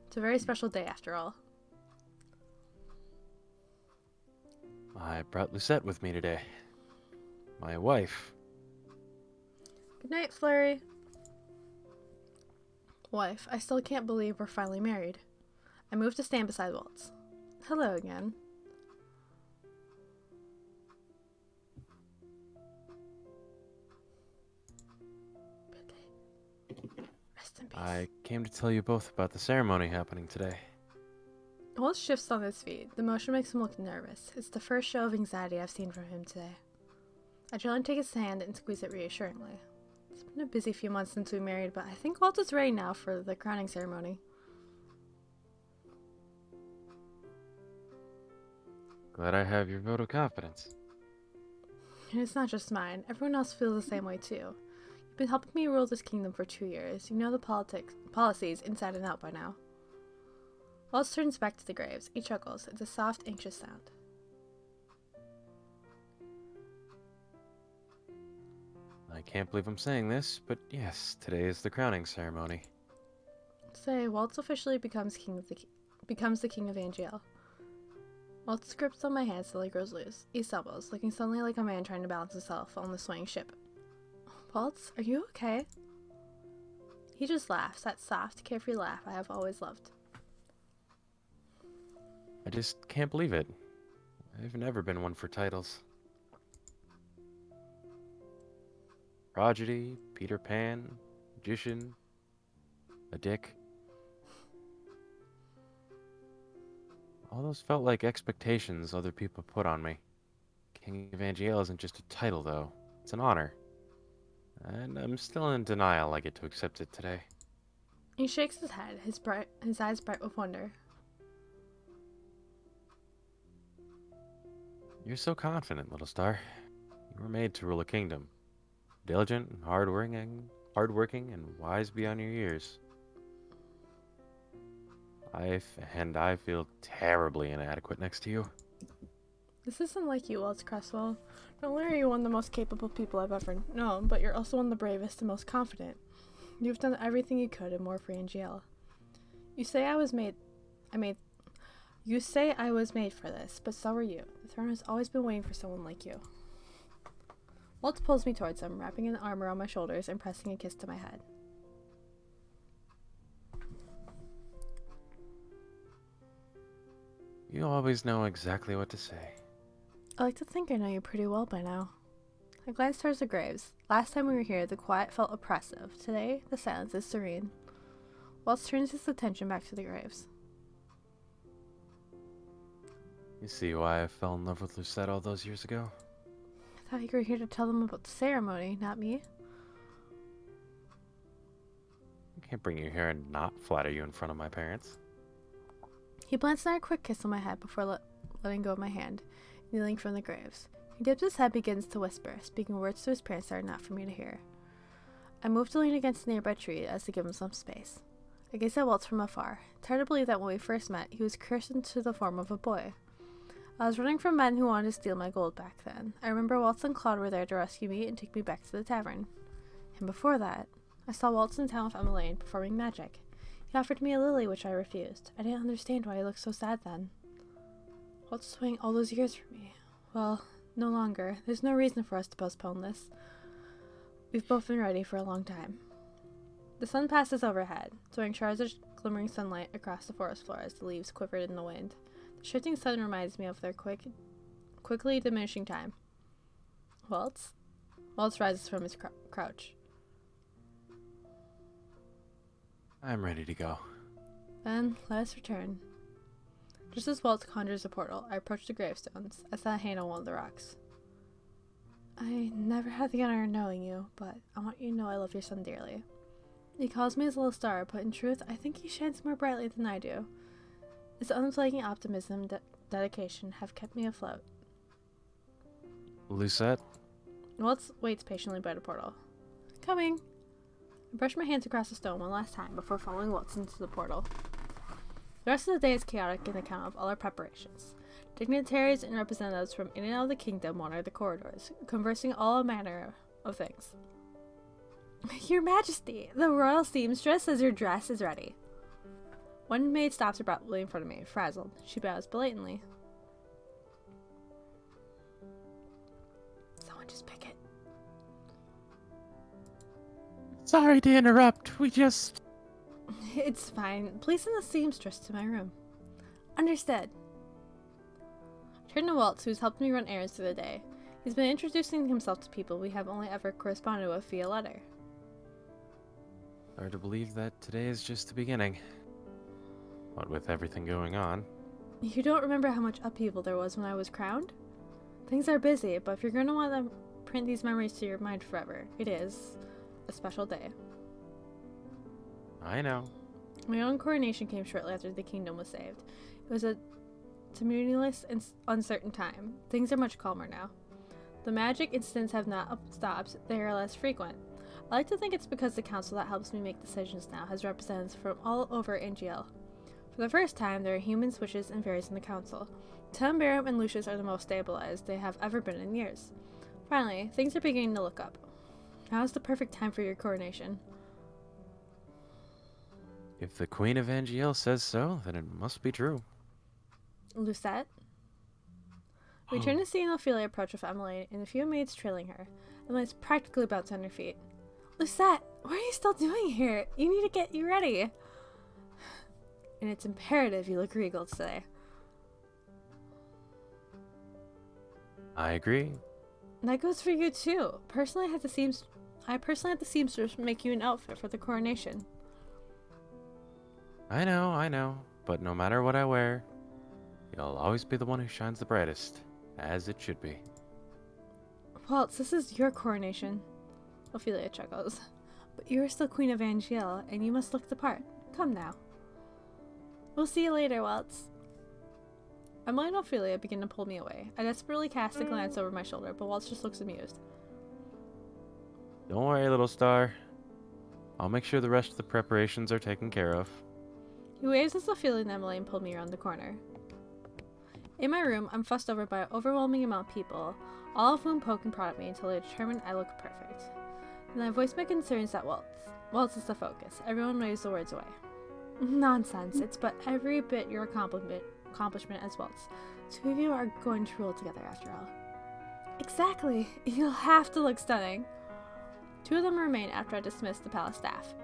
It's a very special day after all. I brought Lucette with me today. My wife. Good night, Flurry. Wife, I still can't believe we're finally married. I moved to stand beside Waltz. Hello again. Rest in peace. I came to tell you both about the ceremony happening today. Waltz shifts on his feet. The motion makes him look nervous. It's the first show of anxiety I've seen from him today. I gently take his hand and squeeze it reassuringly. It's been a busy few months since we married, but I think Waltz is ready now for the crowning ceremony. Glad I have your vote of confidence. And it's not just mine. Everyone else feels the same way too. You've been helping me rule this kingdom for 2 years. You know the policies inside and out by now. Waltz turns back to the graves. He chuckles. It's a soft, anxious sound. I can't believe I'm saying this, but yes, today is the crowning ceremony. Say, Waltz officially becomes the king of Angiel. Waltz grips on my hand till he grows loose. He stumbles, looking suddenly like a man trying to balance himself on the swaying ship. Waltz, are you okay? He just laughs, that soft, carefree laugh I have always loved. I just can't believe it. I've never been one for titles. Prodigy, Peter Pan, magician, a dick. All those felt like expectations other people put on me. King of Angiel isn't just a title, though. It's an honor. And I'm still in denial I get to accept it today. He shakes his head, his eyes bright with wonder. You're so confident, little star. You were made to rule a kingdom. Diligent and hardworking and wise beyond your years. I feel terribly inadequate next to you. This isn't like you, Waltz Cresswell. Not only are you one of the most capable people I've ever known, but you're also one of the bravest and most confident. You've done everything you could and more for Angiel. You say I was made for this, but so are you. The throne has always been waiting for someone like you. Waltz pulls me towards him, wrapping an arm around my shoulders and pressing a kiss to my head. You always know exactly what to say. I like to think I know you pretty well by now. I glance towards the graves. Last time we were here, the quiet felt oppressive. Today, the silence is serene. Waltz turns his attention back to the graves. You see why I fell in love with Lucette all those years ago? I thought you were here to tell them about the ceremony, not me. I can't bring you here and not flatter you in front of my parents. He plants another quick kiss on my head before letting go of my hand, kneeling from the graves. He dips his head, begins to whisper, speaking words to his parents that are not for me to hear. I move to lean against a nearby tree as to give him some space. I gaze at Waltz from afar. It's hard to believe that when we first met, he was cursed into the form of a boy. I was running from men who wanted to steal my gold back then. I remember Waltz and Claude were there to rescue me and take me back to the tavern. And before that, I saw Waltz in town with Emmeline performing magic. He offered me a lily, which I refused. I didn't understand why he looked so sad then. Waltz was waiting all those years for me. Well, no longer. There's no reason for us to postpone this. We've both been ready for a long time. The sun passes overhead, throwing shards of glimmering sunlight across the forest floor as the leaves quivered in the wind. The shifting sun reminds me of their quickly diminishing time. Waltz? Waltz rises from his crouch. I'm ready to go. Then, let us return. Just as Waltz conjures a portal, I approach the gravestones. I set a hand on one of the rocks. I never had the honor of knowing you, but I want you to know I love your son dearly. He calls me his little star, but in truth, I think he shines more brightly than I do. His unflagging optimism and dedication have kept me afloat. Lucette? Waltz waits patiently by the portal. Coming! I brush my hands across the stone one last time before following Waltz into the portal. The rest of the day is chaotic in account of all our preparations. Dignitaries and representatives from in and out of the kingdom wander the corridors, conversing all manner of things. Your Majesty, the royal seamstress says your dress is ready. One maid stops abruptly in front of me, frazzled. She bows blatantly. Someone just pick it. Sorry to interrupt. It's fine. Please send the seamstress to my room. Understood. I turn to Waltz, who's helped me run errands through the day. He's been introducing himself to people we have only ever corresponded with via letter. Hard to believe that today is just the beginning. What with everything going on. You don't remember how much upheaval there was when I was crowned? Things are busy, but if you're going to want to print these memories to your mind forever, it is a special day. I know. My own coronation came shortly after the kingdom was saved. It was a tumultuous and uncertain time. Things are much calmer now. The magic incidents have not stopped, they are less frequent. I like to think it's because the council that helps me make decisions now has representatives from all over Angiel. For For the first time, there are humans, witches, and fairies in the council. Timbarum and Lucius are the most stabilized they have ever been in years. Finally, things are beginning to look up. Now is the perfect time for your coronation. If the Queen of Angiel says so, then it must be true. Lucette? We turn to see Ophelia approach with Emily and a few maids trailing her. Emily's practically about on her feet. Lucette, what are you still doing here? You need to get you ready. And it's imperative you look regal today. I agree. And that goes for you too. I personally had the seamstress make you an outfit for the coronation. I know. But no matter what I wear, you'll always be the one who shines the brightest, as it should be. Waltz, this is your coronation. Ophelia chuckles. But you are still Queen of Angiel, and you must look the part. Come now. We'll see you later, Waltz. Emily and Ophelia begin to pull me away. I desperately cast a glance over my shoulder, but Waltz just looks amused. Don't worry, little star. I'll make sure the rest of the preparations are taken care of. He waves at Ophelia and Emily and pulled me around the corner. In my room, I'm fussed over by an overwhelming amount of people, all of whom poke and prod at me until they determine I look perfect. Then I voice my concerns at Waltz. Waltz is the focus. Everyone waves the words away. Nonsense. It's but every bit your accomplishment as Waltz. Two of you are going to rule together after all. Exactly. You'll have to look stunning. Two of them remain after I dismiss the palace staff.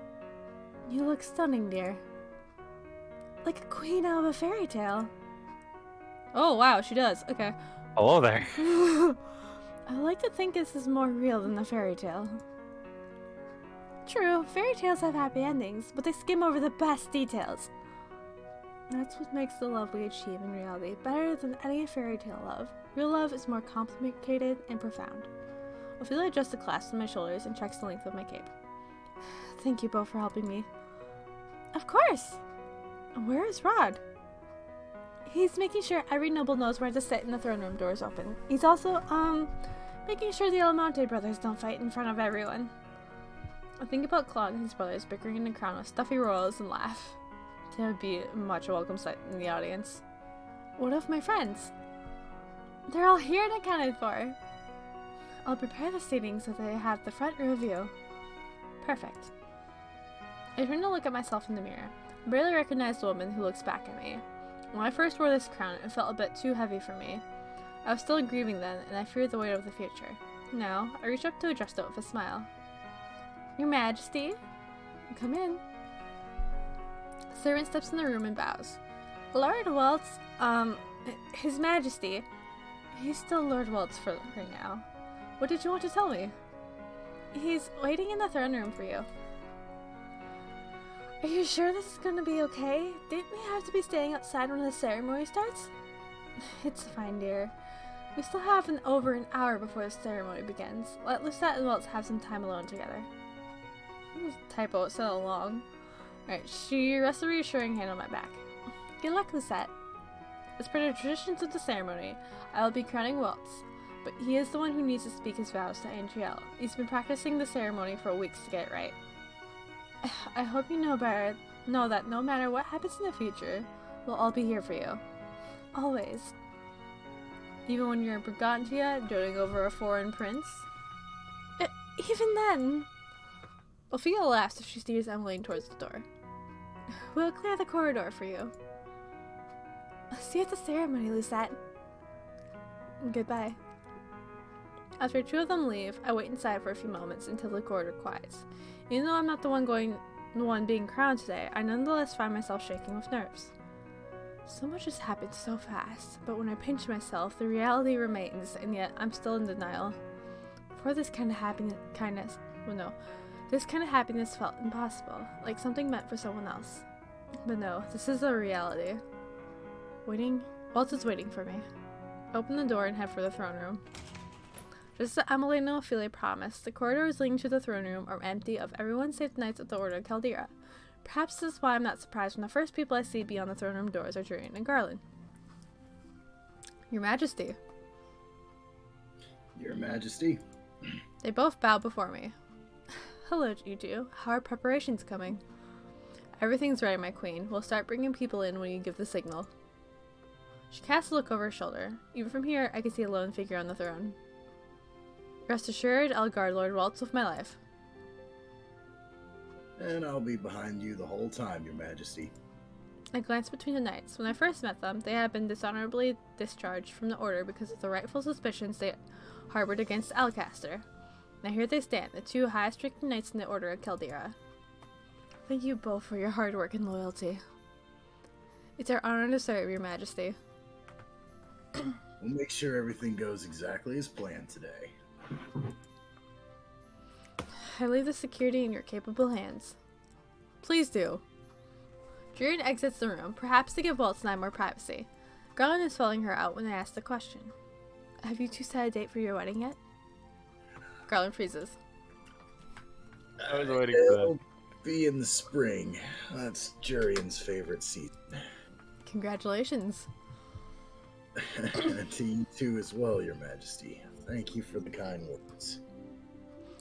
You look stunning, dear. Like a queen out of a fairy tale. Oh, wow, she does. Okay. Hello there. I like to think this is more real than the fairy tale. True, fairy tales have happy endings, but they skim over the best details. That's what makes the love we achieve in reality better than any fairy tale love. Real love is more complicated and profound. Ophelia adjusts the clasp on my shoulders and checks the length of my cape. Thank you both for helping me. Of course! Where is Rod? He's making sure every noble knows where to sit and the throne room doors open. He's also, making sure the Almonte brothers don't fight in front of everyone. I think about Claude and his brothers bickering in the crown with stuffy royals and laugh. That would be a much welcome sight in the audience. What of my friends? They're all here and accounted for. I'll prepare the seating so they have the front row view. Perfect. I turn to look at myself in the mirror. I barely recognize the woman who looks back at me. When I first wore this crown, it felt a bit too heavy for me. I was still grieving then, and I feared the weight of the future. Now, I reach up to adjust it with a smile. Your Majesty? Come in. The servant steps in the room and bows. Lord Waltz, His Majesty. He's still Lord Waltz for right now. What did you want to tell me? He's waiting in the throne room for you. Are you sure this is going to be okay? Didn't we have to be staying outside when the ceremony starts? It's fine, dear. We still have over an hour before the ceremony begins. Let Lucette and Waltz have some time alone together. Typo, it said along. Alright, she rests a reassuring hand on my back. Good luck, Lucette. As per the traditions of the ceremony, I will be crowning Waltz, but he is the one who needs to speak his vows to Angiel. He's been practicing the ceremony for weeks to get it right. I hope you know that no matter what happens in the future, we'll all be here for you. Always. Even when you're in Brigantia, doting over a foreign prince? Even then! Ophelia laughs as she steers Emmeline towards the door. We'll clear the corridor for you. See you at the ceremony, Lucette. Goodbye. After two of them leave, I wait inside for a few moments until the corridor quiets. Even though I'm not the one being crowned today, I nonetheless find myself shaking with nerves. So much has happened so fast, but when I pinch myself, the reality remains, and yet I'm still in denial. Before this kind of happiness felt impossible, like something meant for someone else. But no, this is a reality. Waltz is waiting for me. I open the door and head for the throne room. Just as Emily and Ophelia promised, the corridors leading to the throne room are empty of everyone save the Knights of the Order of Caldera. Perhaps this is why I'm not surprised when the first people I see beyond the throne room doors are Julian and Garland. Your Majesty. Your Majesty. They both bow before me. Hello, you two. How are preparations coming? Everything's ready, my queen. We'll start bringing people in when you give the signal. She casts a look over her shoulder. Even from here, I can see a lone figure on the throne. Rest assured, I'll guard Lord Waltz with my life. And I'll be behind you the whole time, Your Majesty. I glanced between the knights. When I first met them, they had been dishonorably discharged from the order because of the rightful suspicions they harbored against Alcaster. Now here they stand, the two highest-ranking knights in the Order of Caldera. Thank you both for your hard work and loyalty. It's our honor to serve, Your Majesty. We'll make sure everything goes exactly as planned today. I leave the security in your capable hands. Please do. Druid exits the room, perhaps to give Waltz and I more privacy. Garland is following her out when I ask the question. Have you two set a date for your wedding yet? Garland freezes. I was waiting for that. It'll be in the spring. That's Jurian's favorite season. Congratulations. And to you too as well, Your Majesty. Thank you for the kind words.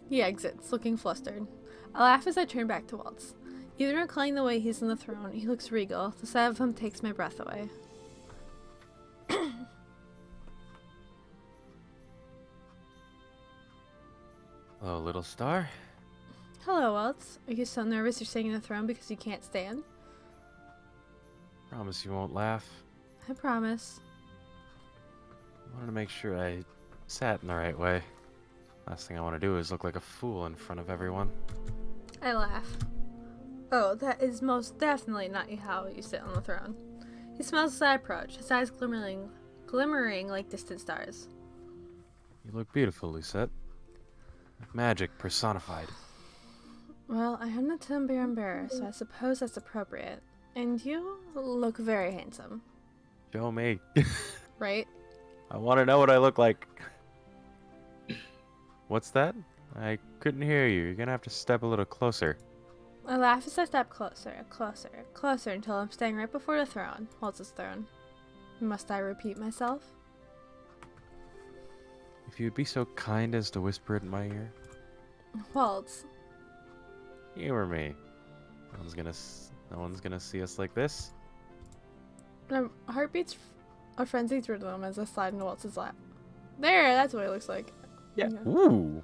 He exits, looking flustered. I laugh as I turn back to Waltz. Even reclining the way he's on the throne, he looks regal. The sight of him takes my breath away. Hello, little star. Hello, Waltz. Are you so nervous you're sitting in the throne because you can't stand? Promise you won't laugh. I promise. I wanted to make sure I sat in the right way. Last thing I want to do is look like a fool in front of everyone. I laugh. Oh, that is most definitely not how you sit on the throne. He smiles as I approach, his eyes glimmering like distant stars. You look beautiful, Lucette. Magic personified. Well, I am the Timberan bearer, so I suppose that's appropriate. And you look very handsome. Show me. Right? I want to know what I look like. What's that? I couldn't hear you. You're gonna have to step a little closer. I laugh as I step closer until I'm standing right before the throne, Waltz's throne. Must I repeat myself? If you'd be so kind as to whisper it in my ear. Waltz. Humor me. No one's gonna see us like this. My heart beats a frenzied rhythm as I slide into Waltz's lap. There, that's what it looks like. Yeah. Okay. Ooh.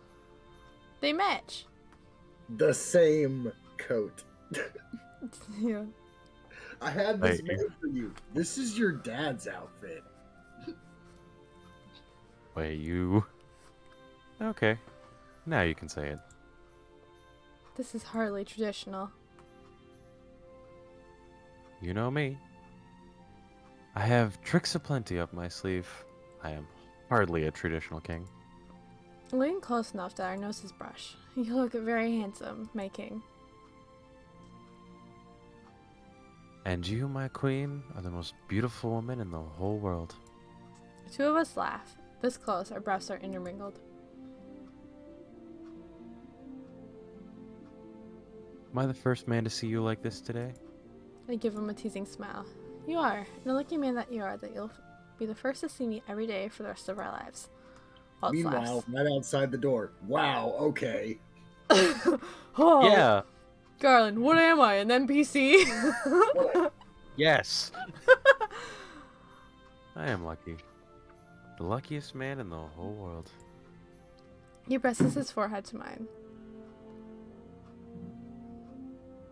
They match. The same coat. Yeah. I had this Thank made you. for you. This is your dad's outfit. Wait, you. Okay. Now you can say it. This is hardly traditional. You know me. I have tricks aplenty up my sleeve. I am hardly a traditional king. Lean close enough that our noses brush. You look very handsome, my king. And you, my queen, are the most beautiful woman in the whole world. The two of us laugh. This close, our breaths are intermingled. Am I the first man to see you like this today? I give him a teasing smile. You are, and a lucky man that you are, that you'll be the first to see me every day for the rest of our lives. Waltz Meanwhile, laughs. right outside the door. Wow, okay. Oh, Yeah. Garland, what am I, an NPC? Yes. I am lucky. The luckiest man in the whole world. He presses his forehead to mine.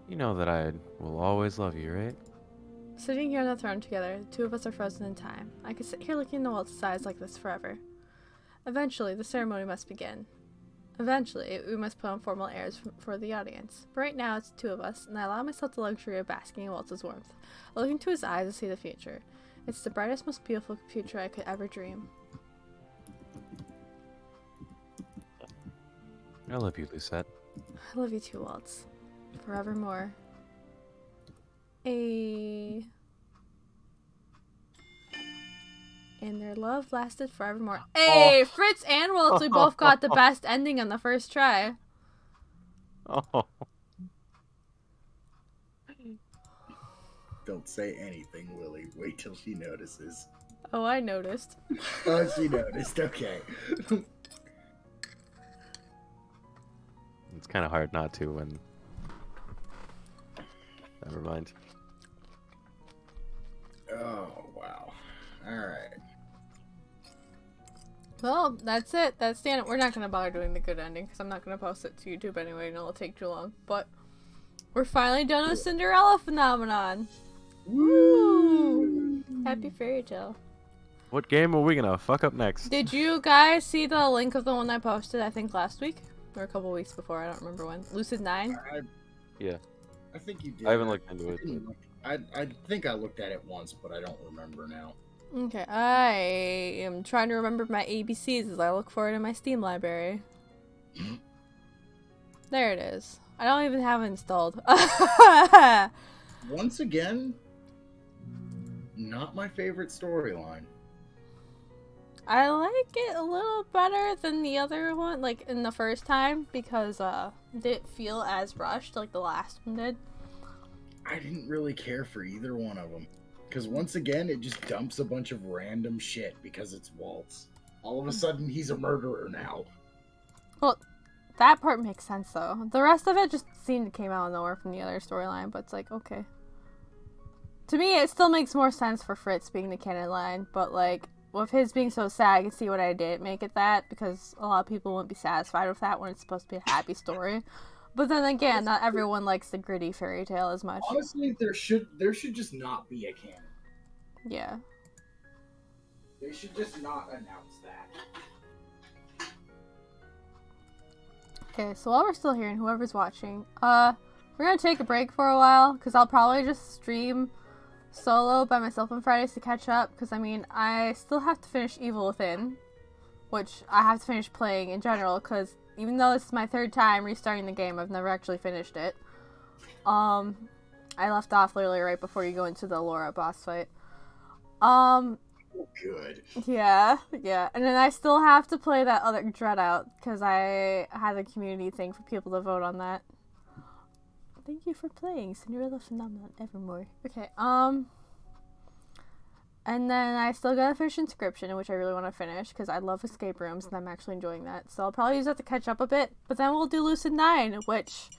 You know that I will always love you, right? Sitting here on the throne together, the two of us are frozen in time. I could sit here looking into Waltz's eyes like this forever. Eventually, the ceremony must begin. Eventually, we must put on formal airs for the audience. But right now, it's the two of us, and I allow myself the luxury of basking in Waltz's warmth. I look into his eyes to see the future. It's the brightest, most beautiful future I could ever dream. I love you, Lucette. I love you too, Waltz. Forevermore. And their love lasted forevermore. Hey, Fritz and Waltz, we both got the best ending on the first try. Oh. Don't say anything, Willie. Wait till she notices. Oh, I noticed. Oh, she noticed. Okay. It's kind of hard not to when Never mind. Oh, wow. Alright. Well, that's it. That's the end. We're not going to bother doing the good ending because I'm not going to post it to YouTube anyway and it'll take too long. But we're finally done with Cinderella Phenomenon. Woo! Happy fairy tale. What game are we gonna fuck up next? Did you guys see the link of the one I posted, I think last week? Or a couple weeks before, I don't remember when. Lucid 9? Yeah. I think you did. I haven't looked into it. I think I looked at it once, but I don't remember now. Okay, I am trying to remember my ABCs as I look for it in my Steam library. There it is. I don't even have it installed. Once again, not my favorite storyline. I like it a little better than the other one, like in the first time, because it didn't feel as rushed like the last one did. I didn't really care for either one of them. Because once again, it just dumps a bunch of random shit because it's Waltz. All of a sudden, he's a murderer now. Well, that part makes sense though. The rest of it just seemed to came out of nowhere from the other storyline, but it's like, okay. To me, it still makes more sense for Fritz being the canon line, but like, with his being so sad, I can see what I did make it that, because a lot of people won't be satisfied with that when it's supposed to be a happy story. But then again, not everyone likes the gritty fairy tale as much. Honestly, there should just not be a canon. Yeah. They should just not announce that. Okay, so while we're still here and whoever's watching, we're gonna take a break for a while, because I'll probably just stream solo by myself on Fridays to catch up, because I mean, I still have to finish Evil Within, which I have to finish playing in general, because even though this is my third time restarting the game, I've never actually finished it. I left off literally right before you go into the Laura boss fight. Oh, good. Yeah, and then I still have to play that other Dread Out, because I had a community thing for people to vote on that. Thank you for playing Cinderella Phenomenon Evermore. Okay, and then I still gotta finish Inscription, which I really want to finish, because I love escape rooms, and I'm actually enjoying that. So I'll probably use that to catch up a bit, but then we'll do Lucid 9, which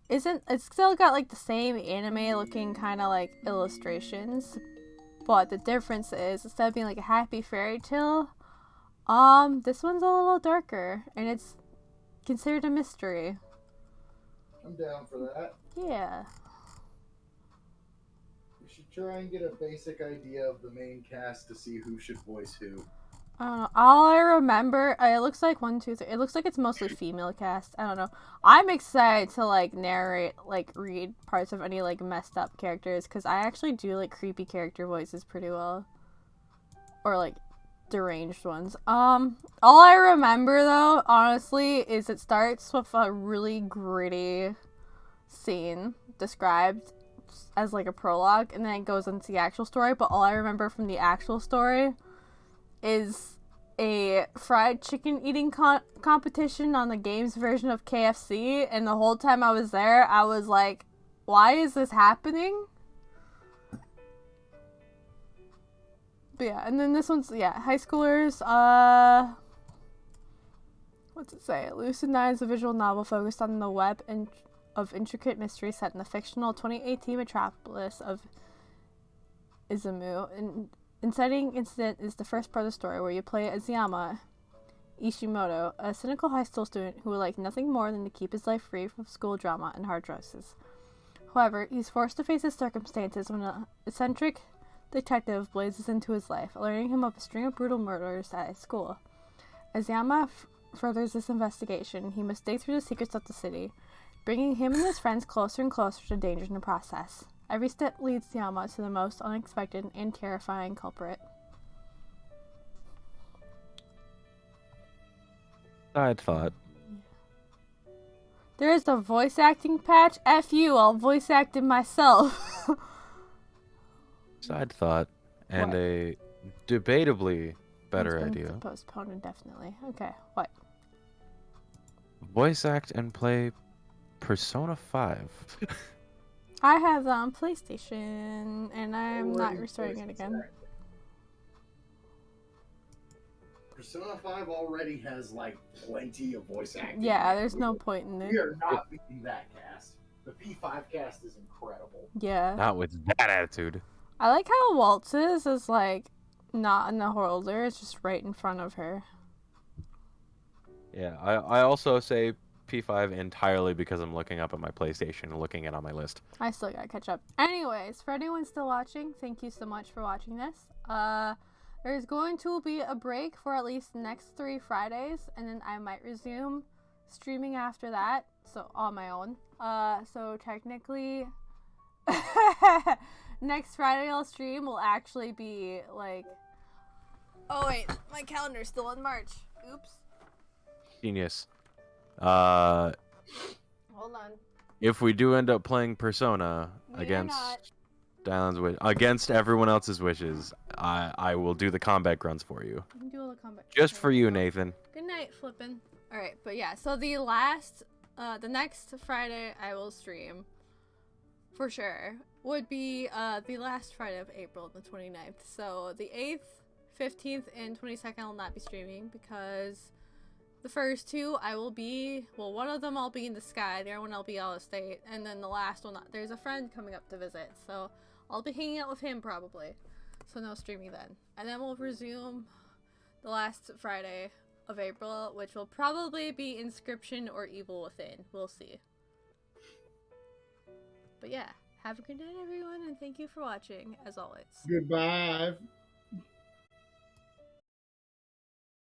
isn't, it's still got like the same anime looking kind of like illustrations, but the difference is, instead of being like a happy fairy tale, this one's a little darker, and it's considered a mystery. I'm down for that. Yeah. We should try and get a basic idea of the main cast to see who should voice who. I don't know. All I remember, it looks like 1, 2, 3. It looks like it's mostly female cast. I don't know. I'm excited to like narrate, like read parts of any like messed up characters, because I actually do like creepy character voices pretty well, or like deranged ones. All I remember though, honestly, is it starts with a really gritty scene described as like a prologue, and then it goes into the actual story. But all I remember from the actual story is a fried chicken eating competition on the game's version of KFC, and the whole time I was there, I was like, why is this happening? But yeah, and then this one's, yeah, high schoolers, what's it say? Lucid 9 is a visual novel focused on the web and of intricate mystery set in the fictional 2018 metropolis of Izumu. An inciting incident is the first part of the story, where you play as Yama Ishimoto, a cynical high school student who would like nothing more than to keep his life free from school drama and hard dresses. However, he's forced to face his circumstances when an eccentric detective blazes into his life, alerting him of a string of brutal murders at his school. As Yama furthers this investigation, he must dig through the secrets of the city, bringing him and his friends closer and closer to danger in the process. Every step leads Yama to the most unexpected and terrifying culprit. Side thought. There is a voice acting patch. F you, I'll voice act it myself. Side thought. And What? a debatably better It's been idea. postponed indefinitely. Okay, what? Voice act and play Persona 5. I have that on PlayStation, and I'm not Already restarting it voiced again. that. Persona 5 already has like plenty of voice acting. Yeah, there's no point in We it. are not beating that cast. The P5 cast is incredible. Yeah. Not with that attitude. I like how Waltz is like not in the holder, it's just right in front of her. Yeah, I also say P5 entirely because I'm looking up at my PlayStation and looking at it on my list. I still gotta catch up. Anyways, for anyone still watching, thank you so much for watching this. There's going to be a break for at least the next 3 Fridays, and then I might resume streaming after that, so on my own. So technically, next Friday I'll stream will actually be like. Oh wait, my calendar's still in March. Oops. Genius. Hold on. If we do end up playing Persona against everyone else's wishes, I will do the combat grunts for you. You can do all the combat. Just for you, Nathan. Good night, Flippin'. Alright, but yeah, so the next Friday I will stream, for sure, would be the last Friday of April, the 29th. So the 8th, 15th, and 22nd I will not be streaming because the first 2 I will be, well, one of them I'll be in the sky, the other one I'll be out of state, and then the last one, there's a friend coming up to visit, so I'll be hanging out with him probably. So no streaming then. And then we'll resume the last Friday of April, which will probably be Inscription or Evil Within. We'll see. But yeah, have a good night everyone, and thank you for watching, as always. Goodbye.